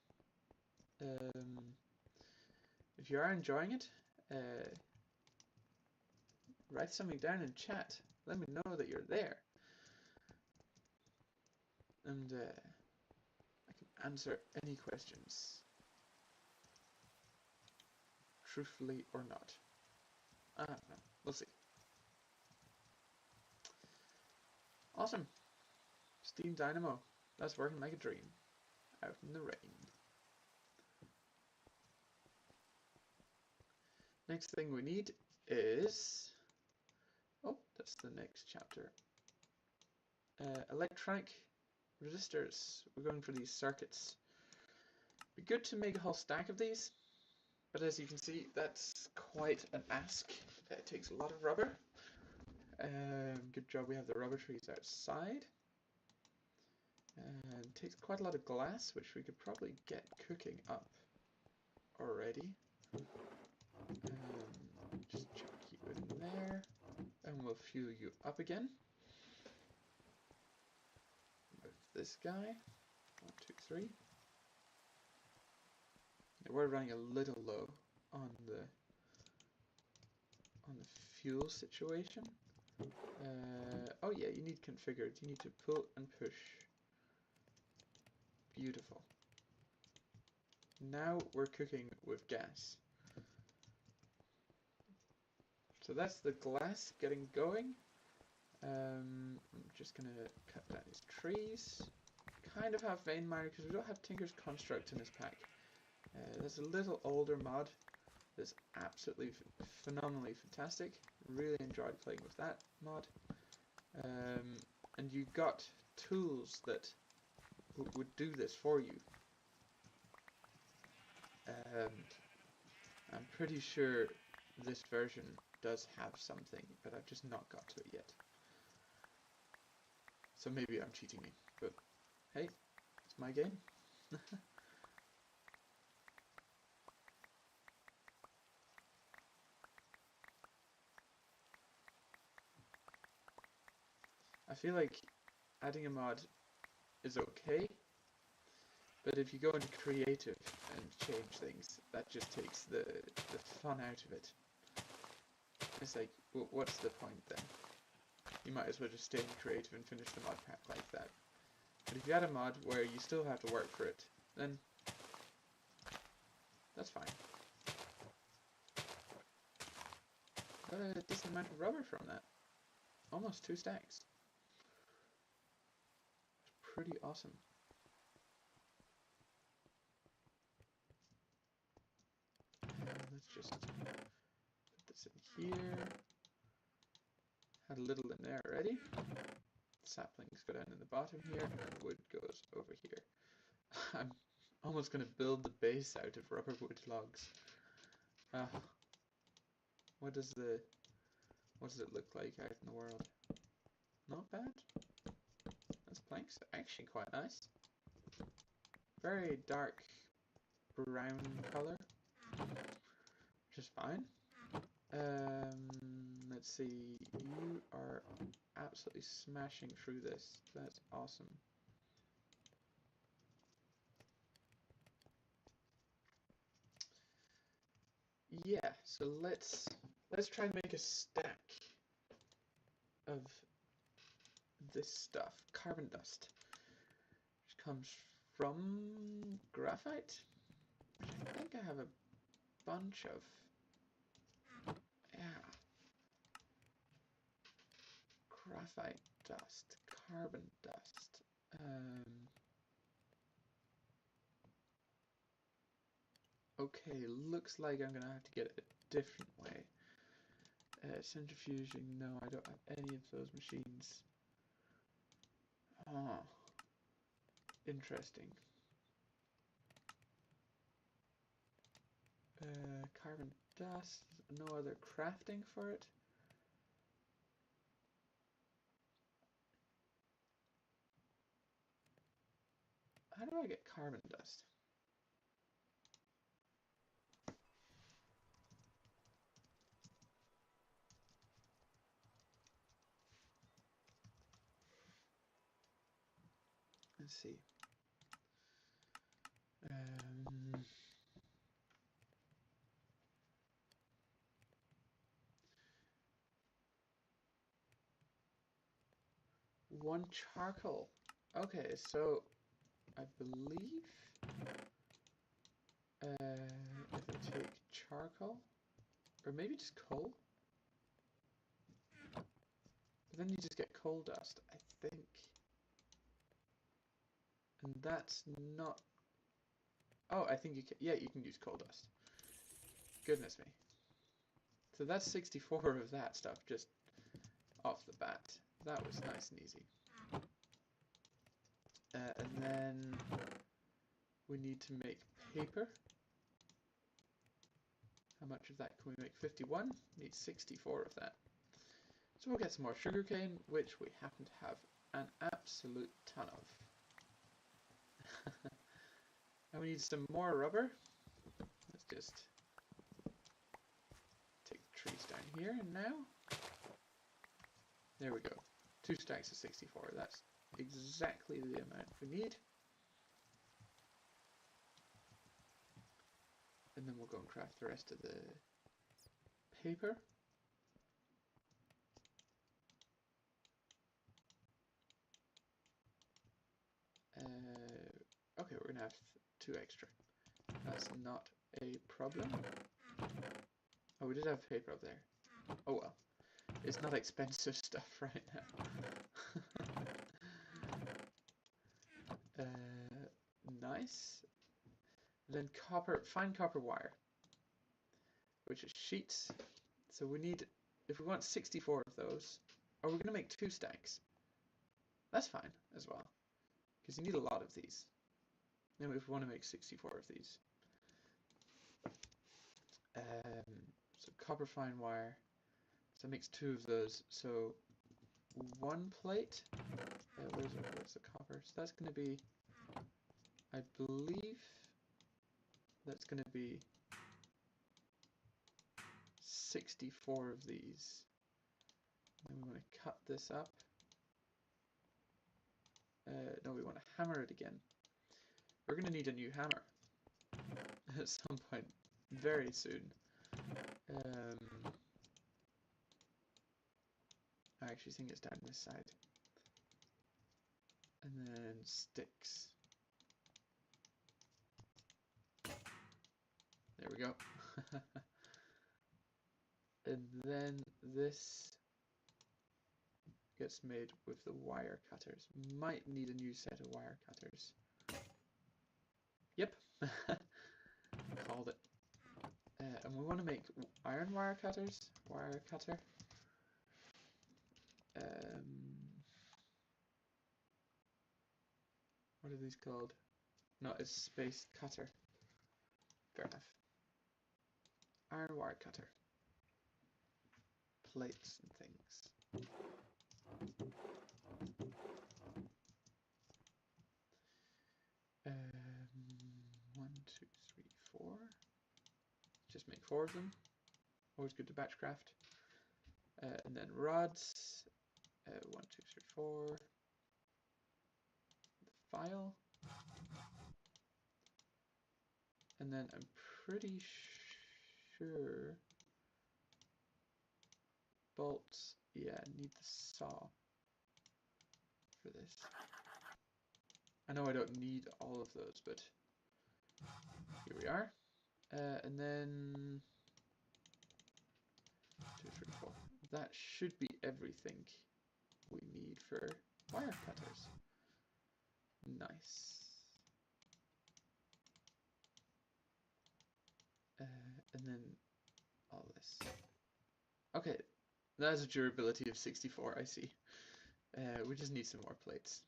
If you are enjoying it, write something down in chat. Let me know that you're there. And I can answer any questions. Truthfully or not. I don't know. We'll see. Awesome. Steam Dynamo. That's working like a dream. Out in the rain. Next thing we need is... Oh, that's the next chapter. Electronic resistors. We're going for these circuits. Be good to make a whole stack of these, but as you can see, that's quite an ask. It takes a lot of rubber. Good job we have the rubber trees outside. And it takes quite a lot of glass, which we could probably get cooking up already. Just chuck you in there, and we'll fuel you up again. Move this guy. 1, 2, 3. Now we're running a little low on the fuel situation. Oh yeah, you need configured. You need to pull and push. Beautiful. Now we're cooking with gas. So that's the glass getting going. I'm just gonna cut down these trees. Kind of have vein miner because we don't have Tinker's Construct in this pack. There's a little older mod that's absolutely phenomenally fantastic. Really enjoyed playing with that mod. And you got tools that would do this for you. I'm pretty sure this version does have something, but I've just not got to it yet. So maybe I'm cheating me, but hey, it's my game. I feel like adding a mod is okay, but if you go into creative and change things, that just takes the fun out of it. It's like, well, what's the point then? You might as well just stay in creative and finish the mod pack like that. But if you add a mod where you still have to work for it, then that's fine. Got a decent amount of rubber from that. Almost 2 stacks. Pretty awesome. Let's just put this in here. Had a little in there already. Saplings go down in the bottom here, and wood goes over here. I'm almost going to build the base out of rubber wood logs. What does it look like out in the world? Not bad. That's planks. Actually quite nice. Very dark brown color, which is fine. Let's see. You are absolutely smashing through this. That's awesome. Yeah, so let's try and make a stack of this stuff. Carbon dust, which comes from graphite. I think I have a bunch of. Yeah. Graphite dust, carbon dust. Okay, looks like I'm gonna have to get it a different way. Centrifuging, no, I don't have any of those machines. Oh, interesting. Carbon dust, no other crafting for it. How do I get carbon dust? Let's see. One charcoal. Okay, so I believe if I take charcoal, or maybe just coal, but then you just get coal dust, I think. And that's not... Oh, I think you can... Yeah, you can use coal dust. Goodness me. So that's 64 of that stuff just off the bat. That was nice and easy. And then we need to make paper. How much of that can we make? 51. Need 64 of that. So we'll get some more sugarcane, which we happen to have an absolute ton of. And we need some more rubber. Let's just take the trees down here and now. There we go. 2 stacks of 64. That's exactly the amount we need. And then we'll go and craft the rest of the paper. Okay, we're gonna have 2 extra. That's not a problem. Oh, we did have paper up there. Oh well. It's not expensive stuff right now. Nice. Then copper, fine copper wire, which is sheets. So we need, if we want 64 of those, or we're going to make 2 stacks. That's fine as well, because you need a lot of these. And if we want to make 64 of these. So copper fine wire. So it makes 2 of those. So 1 plate. Where's the copper? So that's going to be, I believe, that's going to be 64 of these. And we want to cut this up. No, we want to hammer it again. We're going to need a new hammer at some point very soon. I actually think it's down this side. And then sticks. There we go. And then this gets made with the wire cutters. Might need a new set of wire cutters. Yep. Called it. And we want to make iron wire cutters. Wire cutter. What are these called? No, it's space cutter. Fair enough. Iron wire cutter. Plates and things. 1, 2, 3, 4. Just make 4 of them. Always good to batch craft. And then rods. 1, 2, 3, 4. The file. And then I'm pretty sure bolts. Yeah, I need the saw for this. I know I don't need all of those, but here we are. And then 2, 3, 4. That should be everything we need for wire cutters. Nice. And then all this. Okay, that's a durability of 64, I see. We just need some more plates.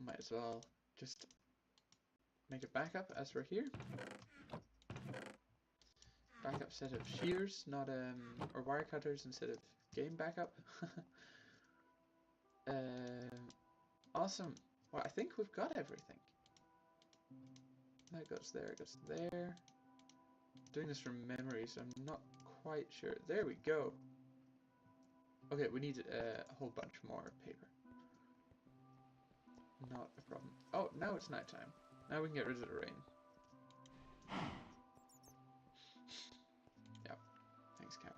Might as well just make a backup as we're here. Backup set of shears, not or wire cutters instead of game backup. Awesome. Well, I think we've got everything. That goes there, it goes there. Doing this from memory, so I'm not quite sure. There we go. Okay, we need a whole bunch more paper. Not a problem. Oh, now it's nighttime. Now we can get rid of the rain. Yep. Thanks, Cow.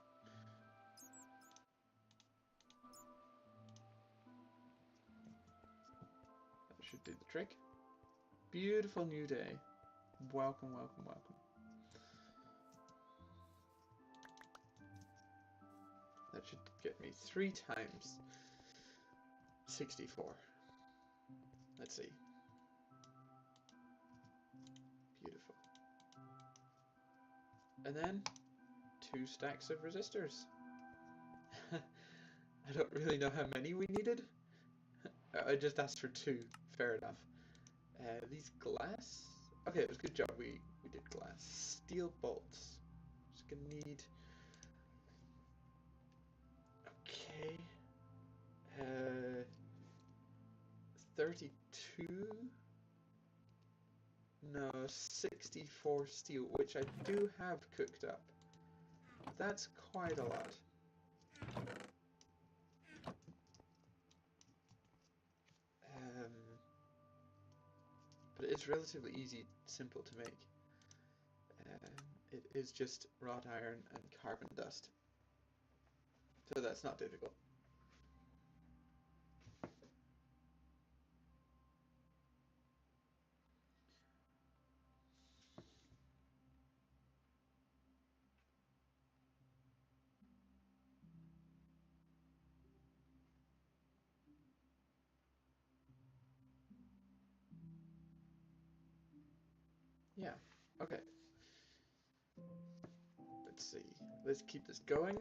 That should do the trick. Beautiful new day. Welcome, welcome, welcome. That should get me 3 times 64. Let's see. And then 2 stacks of resistors. I don't really know how many we needed. I just asked for 2. Fair enough. These glass. Okay, it was a good job we did glass. Steel bolts. Just gonna need. Okay. 32. No, 64 steel, which I do have cooked up. That's quite a lot. But it's relatively easy, simple to make. It is just wrought iron and carbon dust. So that's not difficult. Yeah, okay. Let's see. Let's keep this going.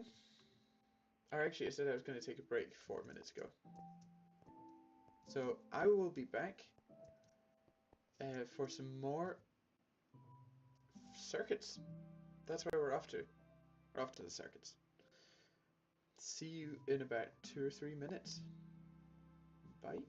Or actually, I said I was going to take a break 4 minutes ago. So I will be back for some more circuits. That's where we're off to. We're off to the circuits. See you in about 2 or 3 minutes. Bye.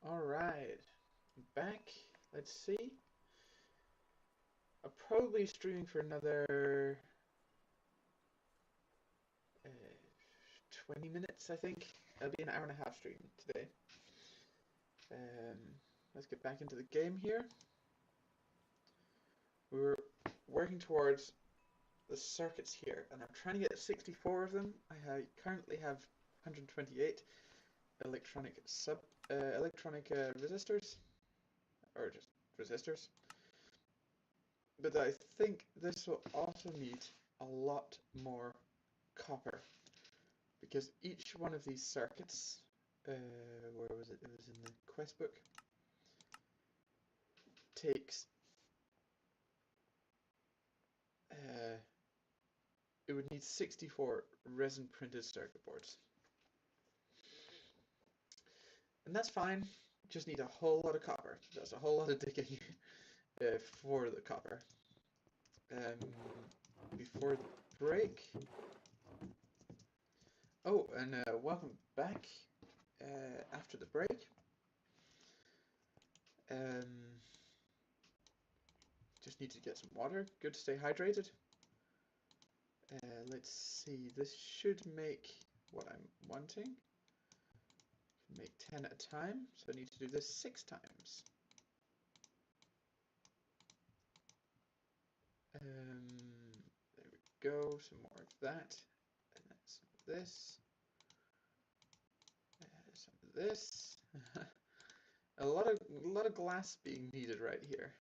Alright, back. Let's see. I'll probably stream for another 20 minutes, I think. It'll be an hour and a half stream today. Um, let's get back into the game here. We're working towards the circuits here, and I'm trying to get 64 of them. I currently have 128 electronic resistors, or just resistors. But I think this will also need a lot more copper, because each one of these circuits, where was it? It was in the quest book, takes, it would need 64 resin printed circuit boards. And that's fine, just need a whole lot of copper. That's a whole lot of digging for the copper. Before the break. Oh, and welcome back after the break. Just need to get some water. Good to stay hydrated. Let's see. This should make what I'm wanting. Make 10 at a time, so I need to do this 6 times. There we go. Some more of that, and then some of this. Some of this. a lot of glass being needed right here.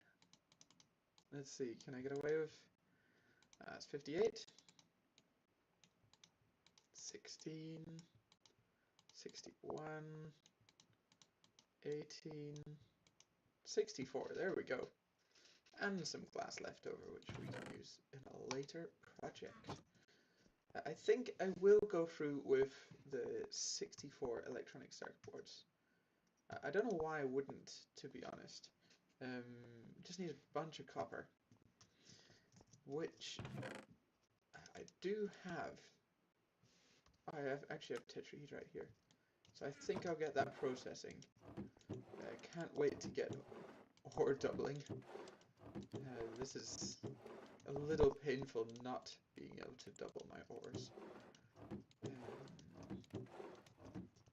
Let's see, can I get away with... it's 58, 16, 61, 18, 64, there we go. And some glass left over, which we can use in a later project. I think I will go through with the 64 electronic circuit boards. I don't know why I wouldn't, to be honest. Just need a bunch of copper, which I do have. I actually have tetrahedrite right here, so I think I'll get that processing. I can't wait to get ore doubling. This is a little painful not being able to double my ores.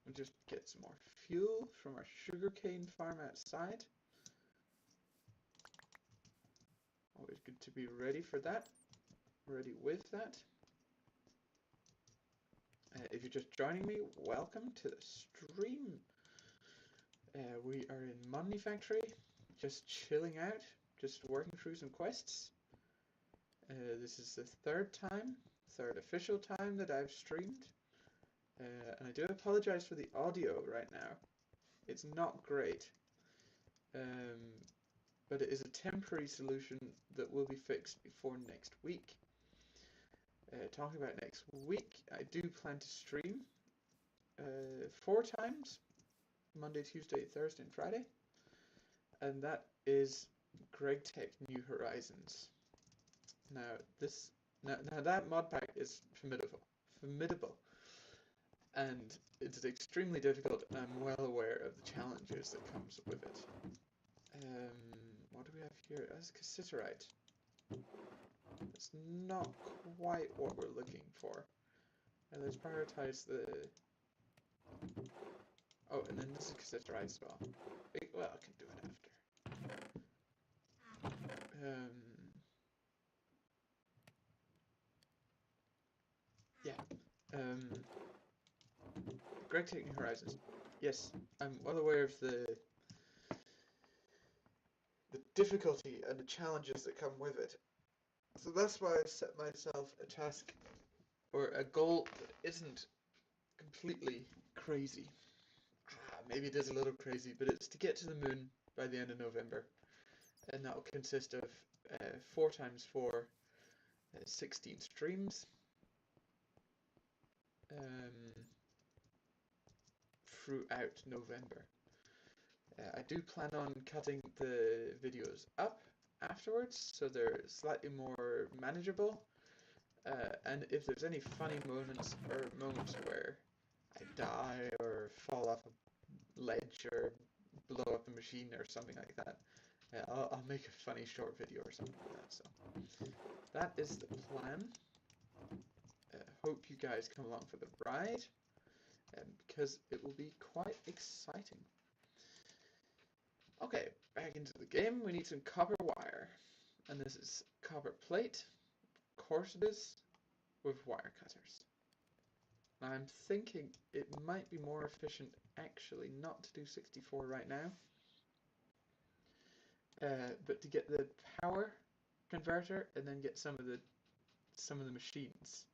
We'll just get some more fuel from our sugarcane farm outside. Always good to be ready for that. Ready with that. If you're just joining me, welcome to the stream. We are in Monifactory, just chilling out, just working through some quests. This is the third official time that I've streamed. And I do apologize for the audio right now. It's not great. But it is a temporary solution that will be fixed before next week. Talking about next week, I do plan to stream 4 times, Monday, Tuesday, Thursday, and Friday, and that is GregTech New Horizons. Now that mod pack is formidable, and it's extremely difficult, and I'm well aware of the challenges that comes with it. What do we have here? That's cassiterite. It's not quite what we're looking for. Let's prioritize the... Oh, and then this is cassiterite as well. Well, I can do it after. Yeah. GregTech New Horizons. Yes, I'm well aware of the difficulty and the challenges that come with it. So that's why I've set myself a task, or a goal that isn't completely crazy. Maybe it is a little crazy, but it's to get to the moon by the end of November. And that will consist of 4 times 4, 16 streams. Throughout November. I do plan on cutting the videos up afterwards, so they're slightly more manageable. And if there's any funny moments, or moments where I die or fall off a ledge or machine or something like that. I'll make a funny short video or something like that. So that is the plan. Hope you guys come along for the ride, because it will be quite exciting. Okay, back into the game. We need some copper wire, and this is copper plate. Of course it is, with wire cutters. I'm thinking it might be more efficient actually not to do 64 right now, but to get the power converter and then get some of the machines.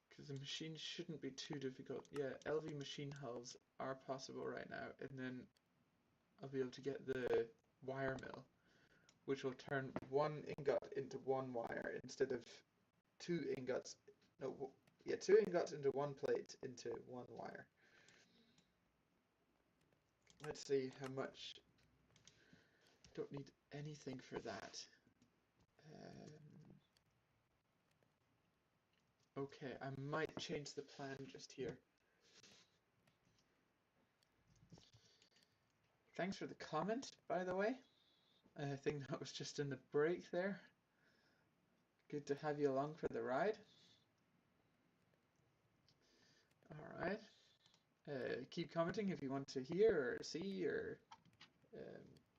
Because the machines shouldn't be too difficult. Yeah, LV machine hulls are possible right now, and then I'll be able to get the wire mill, which will turn one ingot into one wire instead of two ingots. No, yeah, two ingots into one plate into one wire. Let's see how much. Don't need anything for that. Okay, I might change the plan just here. Thanks for the comment, by the way. I think that was just in the break there. Good to have you along for the ride. Alright. Keep commenting if you want to hear or see or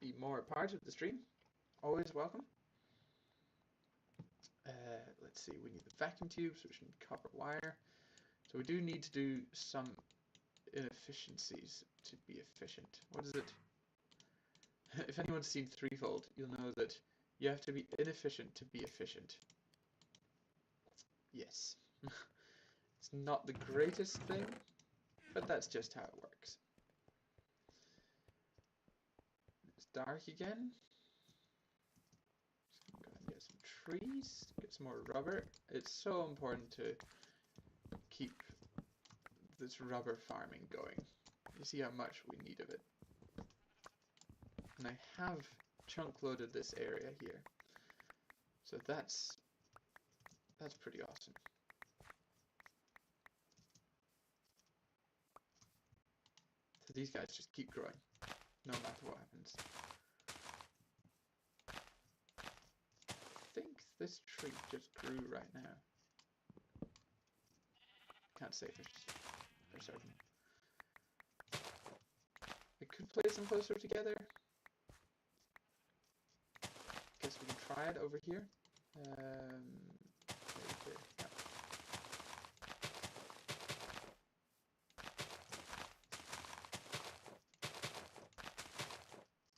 be more a part of the stream. Always welcome. Let's see, we need the vacuum tubes, which need copper wire. So we do need to do some inefficiencies to be efficient. What is it? If anyone's seen Threefold, you'll know that you have to be inefficient to be efficient. Yes. It's not the greatest thing, but that's just how it works. It's dark again. So I'm going to get some trees, get some more rubber. It's so important to keep this rubber farming going. You see how much we need of it. And I have chunk loaded this area here. So that's pretty awesome. So these guys just keep growing, no matter what happens. I think this tree just grew right now. Can't say for certain. I could place them closer together. Guess we can try it over here. Yeah.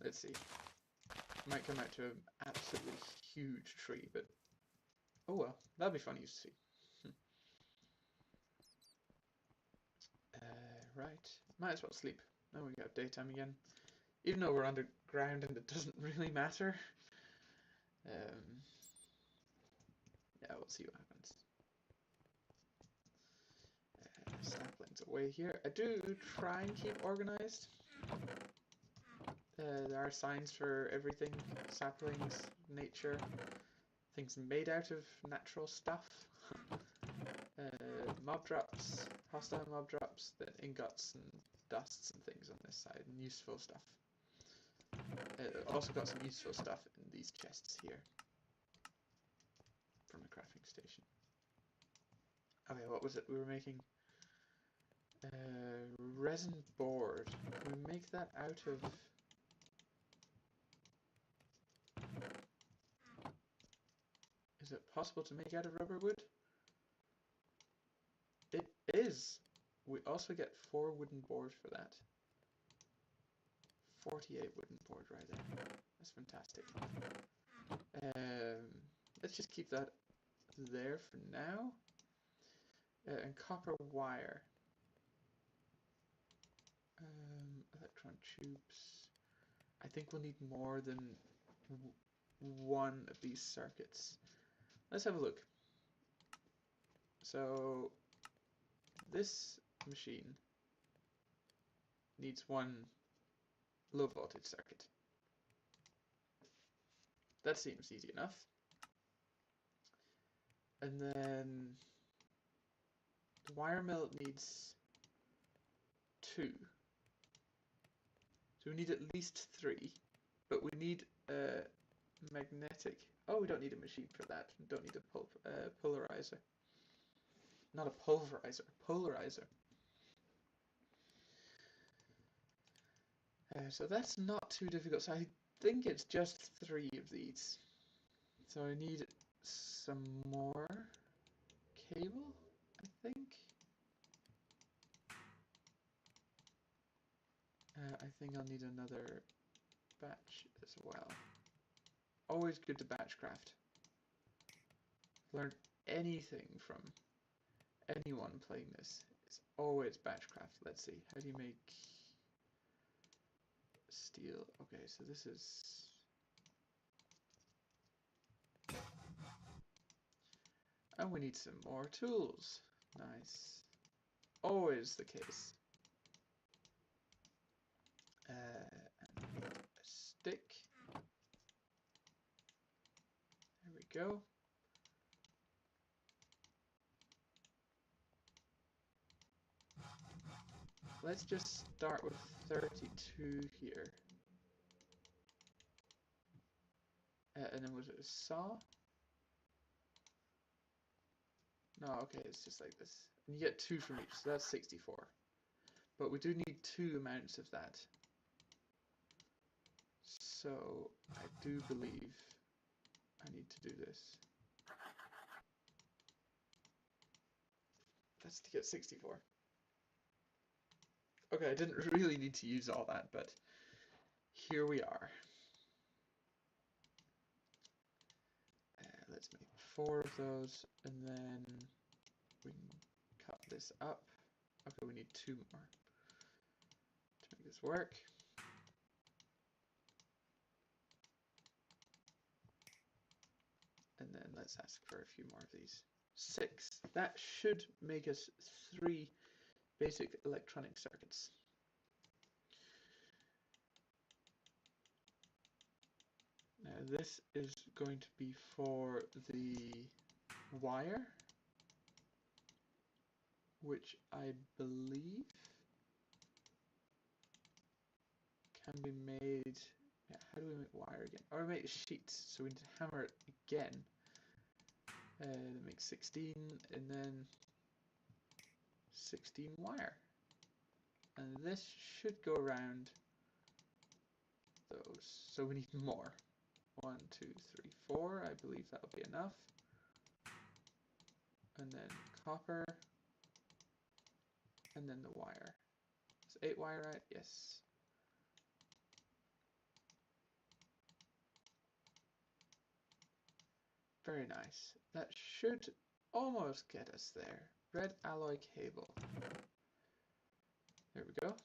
Let's see. Might come out to an absolutely huge tree, but oh well, that'll be funny to see. Right, might as well sleep. Now we got daytime again. Even though we're underground and it doesn't really matter. Yeah, we'll see what happens. Saplings away here. I do try and keep organized. There are signs for everything. Saplings, nature, things made out of natural stuff. Mob drops, hostile mob drops, then ingots and dusts and things on this side, and useful stuff. Also got some useful stuff in these chests here from the crafting station. Okay, what was it we were making? Resin board. Can we make that out of... Is it possible to make out of rubber wood? It is! We also get 4 wooden boards for that. 48 wooden board right there. That's fantastic. Let's just keep that there for now. And copper wire. Electron tubes. I think we'll need more than one of these circuits. Let's have a look. So this machine needs one low voltage circuit. That seems easy enough. And then wire mill needs 2. So we need at least 3. But we need a magnetic... Oh, we don't need a machine for that. We don't need a polarizer. Not a pulverizer, a polarizer. So that's not too difficult. So I think it's just 3 of these. So I need some more cable, I think. I think I'll need another batch as well. Always good to batch craft. Learn anything from anyone playing this. It's always batch craft. Let's see. How do you make steel? Okay, so this is... And we need some more tools. Nice. Always the case. And a stick. There we go. Let's just start with 32 here. And then was it a saw? No, okay, it's just like this. And you get 2 from each, so that's 64. But we do need 2 amounts of that. So I do believe I need to do this. That's to get 64. Okay, I didn't really need to use all that, but here we are. Let's make 4 of those, and then we can cut this up. Okay, we need 2 more to make this work. And then let's ask for a few more of these. 6. That should make us 3 basic electronic circuits. Now this is going to be for the wire, which I believe can be made... Yeah, how do we make wire again? Or we make sheets, so we need to hammer it again. Make 16, and then 16 wire. And this should go around those. So we need more. 1, 2, 3, 4. I believe that'll be enough. And then copper. And then the wire. Is 8 wire right? Yes. Very nice. That should almost get us there. Red alloy cable. There we go.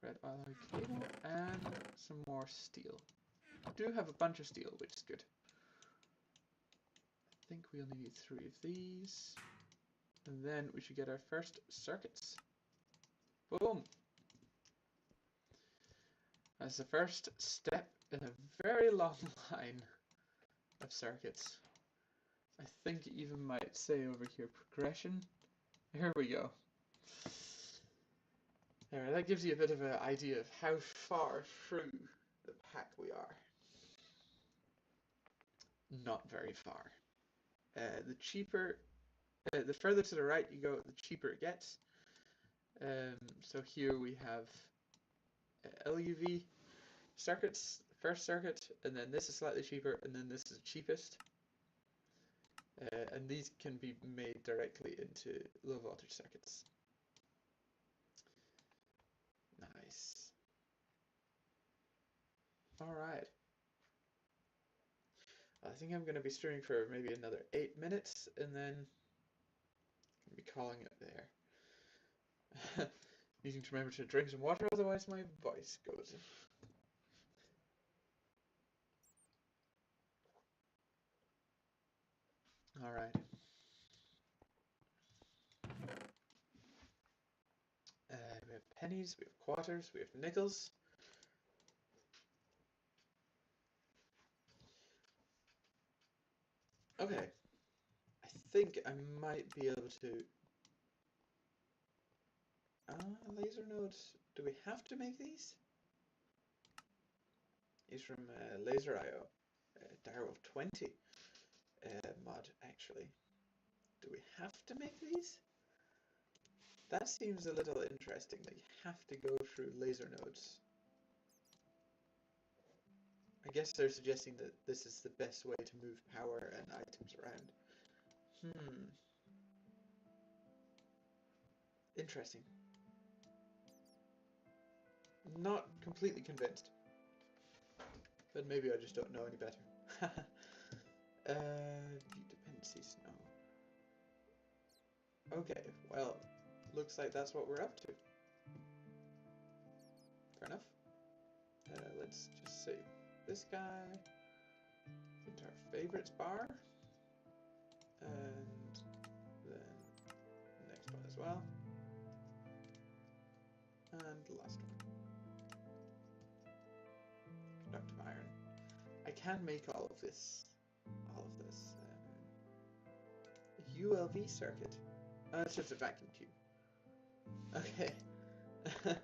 Red alloy cable and some more steel. I do have a bunch of steel, which is good. I think we only need 3 of these. And then we should get our first circuits. Boom! That's the first step in a very long line of circuits. I think it even might say over here progression. Here we go. There, that gives you a bit of an idea of how far through the pack we are. Not very far. The further to the right you go, the cheaper it gets. So here we have LUV circuits, first circuit, and then this is slightly cheaper, and then this is the cheapest. And these can be made directly into low voltage circuits. Nice. Alright. I think I'm going to be streaming for maybe another 8 minutes, and then I'll be calling it there. Needing to remember to drink some water, otherwise my voice goes. Alright. We have pennies, we have quarters, we have nickels. Okay. I think I might be able to Laser nodes. Do we have to make these? He's from Laser.io. Direwolf 20 mod, actually. Do we have to make these? That seems a little interesting, that you have to go through laser nodes. I guess they're suggesting that this is the best way to move power and items around. Interesting. Not completely convinced. But maybe I just don't know any better. View dependencies, no. Okay, well, looks like that's what we're up to. Fair enough. Let's just save this guy into our favorites bar. And then the next one as well. And the last one. Conductive iron. I can make all of this. ULV circuit. It's just a vacuum tube. Okay. I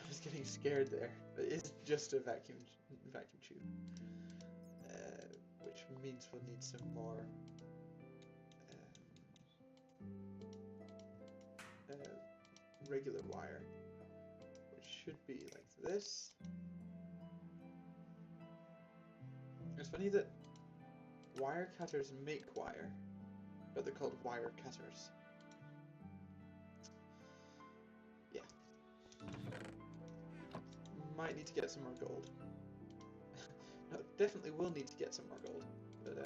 was getting scared there. It is just a vacuum tube. Which means we'll need some more regular wire, which should be like this. It's funny that wire cutters make wire, but they're called wire cutters. Yeah. Might need to get some more gold. No, definitely will need to get some more gold, but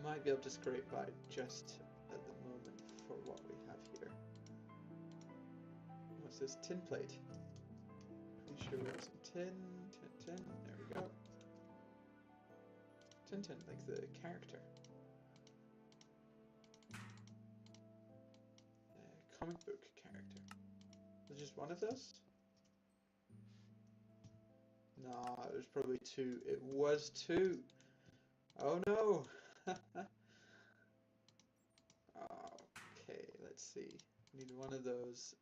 might be able to scrape by just at the moment for what we have here. What's this? Tin plate. Pretty sure we have some tin. There we go. Tintin, like the character. Comic book character. Was just one of those? Nah, there's probably two. It was two. Oh no! Okay, let's see. Need one of those.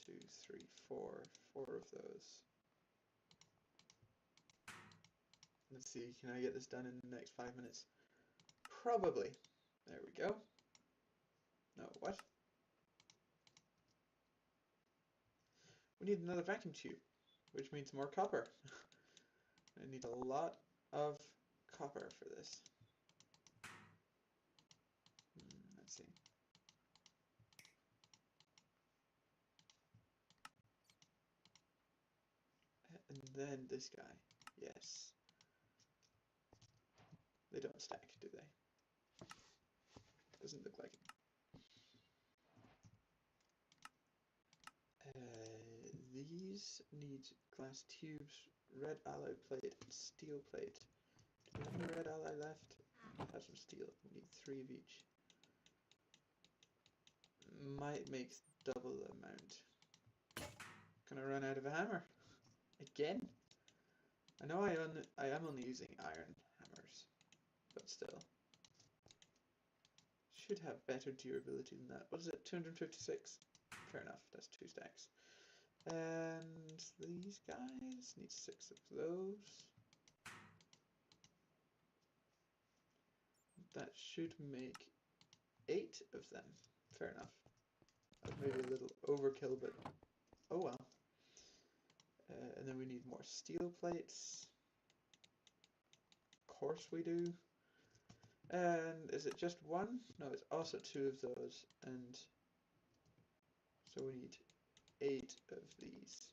2, 3, 4. 4 of those. Let's see, can I get this done in the next 5 minutes? Probably. There we go. No, what? We need another vacuum tube, which means more copper. I need a lot of copper for this. Let's see. And then this guy. Yes. They don't stack, do they? Doesn't look like it. These need glass tubes, red alloy plate, and steel plate. Do we have any red alloy left? I have some steel. We need 3 of each. Might make double the amount. Gonna run out of a hammer. Again? I know I am only using iron hammers, but still. Should have better durability than that. What is it? 256? Fair enough, that's 2 stacks. And these guys need 6 of those. That should make 8 of them. Fair enough. That may be a little overkill, but oh well. And then we need more steel plates. Of course we do. And is it just 1? No, it's also 2 of those. And so we need 8 of these.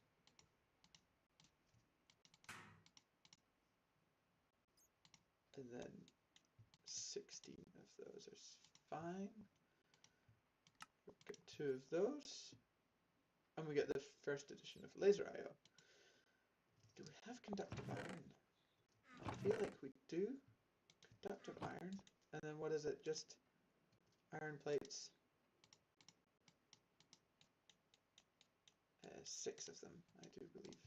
And then 16 of those is fine. We'll get 2 of those. And we get the first edition of Laser.io. Do we have conductive iron? I feel like we do. Conductive iron. And then what is it? Just iron plates. 6 of them, I do believe.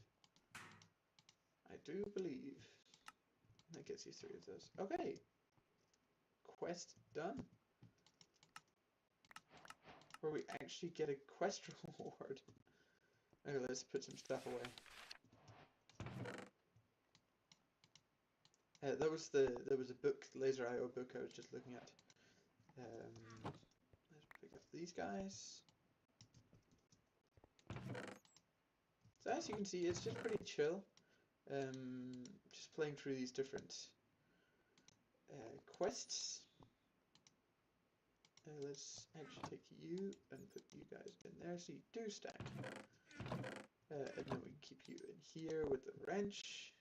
I do believe. That gets you 3 of those. Okay. Quest done. where we actually get a quest reward. Okay, let's put some stuff away. There was a book, Laser IO book I was just looking at. Let's pick up these guys. So as you can see, it's just pretty chill. Just playing through these different quests. Let's actually take you and put you guys in there so you do stack. And then we keep you in here with the wrench.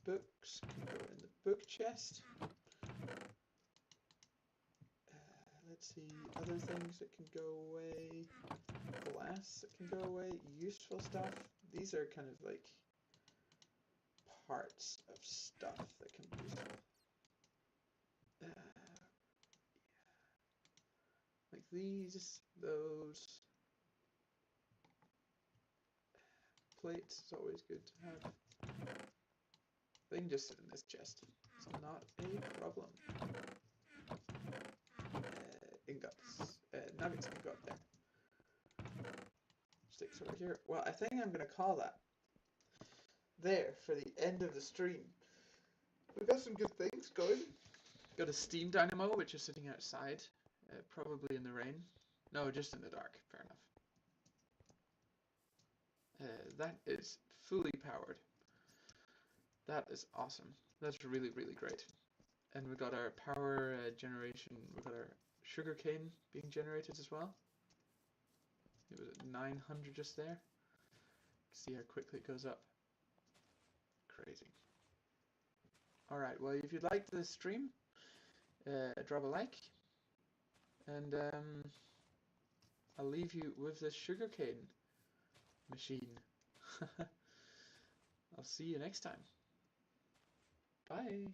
Books can go in the book chest. Let's see, other things that can go away. Glass that can go away. Useful stuff. These are kind of like parts of stuff that can be useful. Like these, those. Plates is always good to have. They can just sit in this chest. It's not a problem. Ingots. Nuggets can go up there. Sticks over here. Well, I think I'm going to call that there for the end of the stream. We've got some good things going. Got a steam dynamo, which is sitting outside, probably in the rain. No, just in the dark. Fair enough. That is fully powered. That is awesome. That's really, really great. And we got our power generation. We got our sugarcane being generated as well. It was at 900 just there. See how quickly it goes up. Crazy. Alright, well, if you'd like the stream, drop a like. And I'll leave you with the sugarcane machine. I'll see you next time. Bye.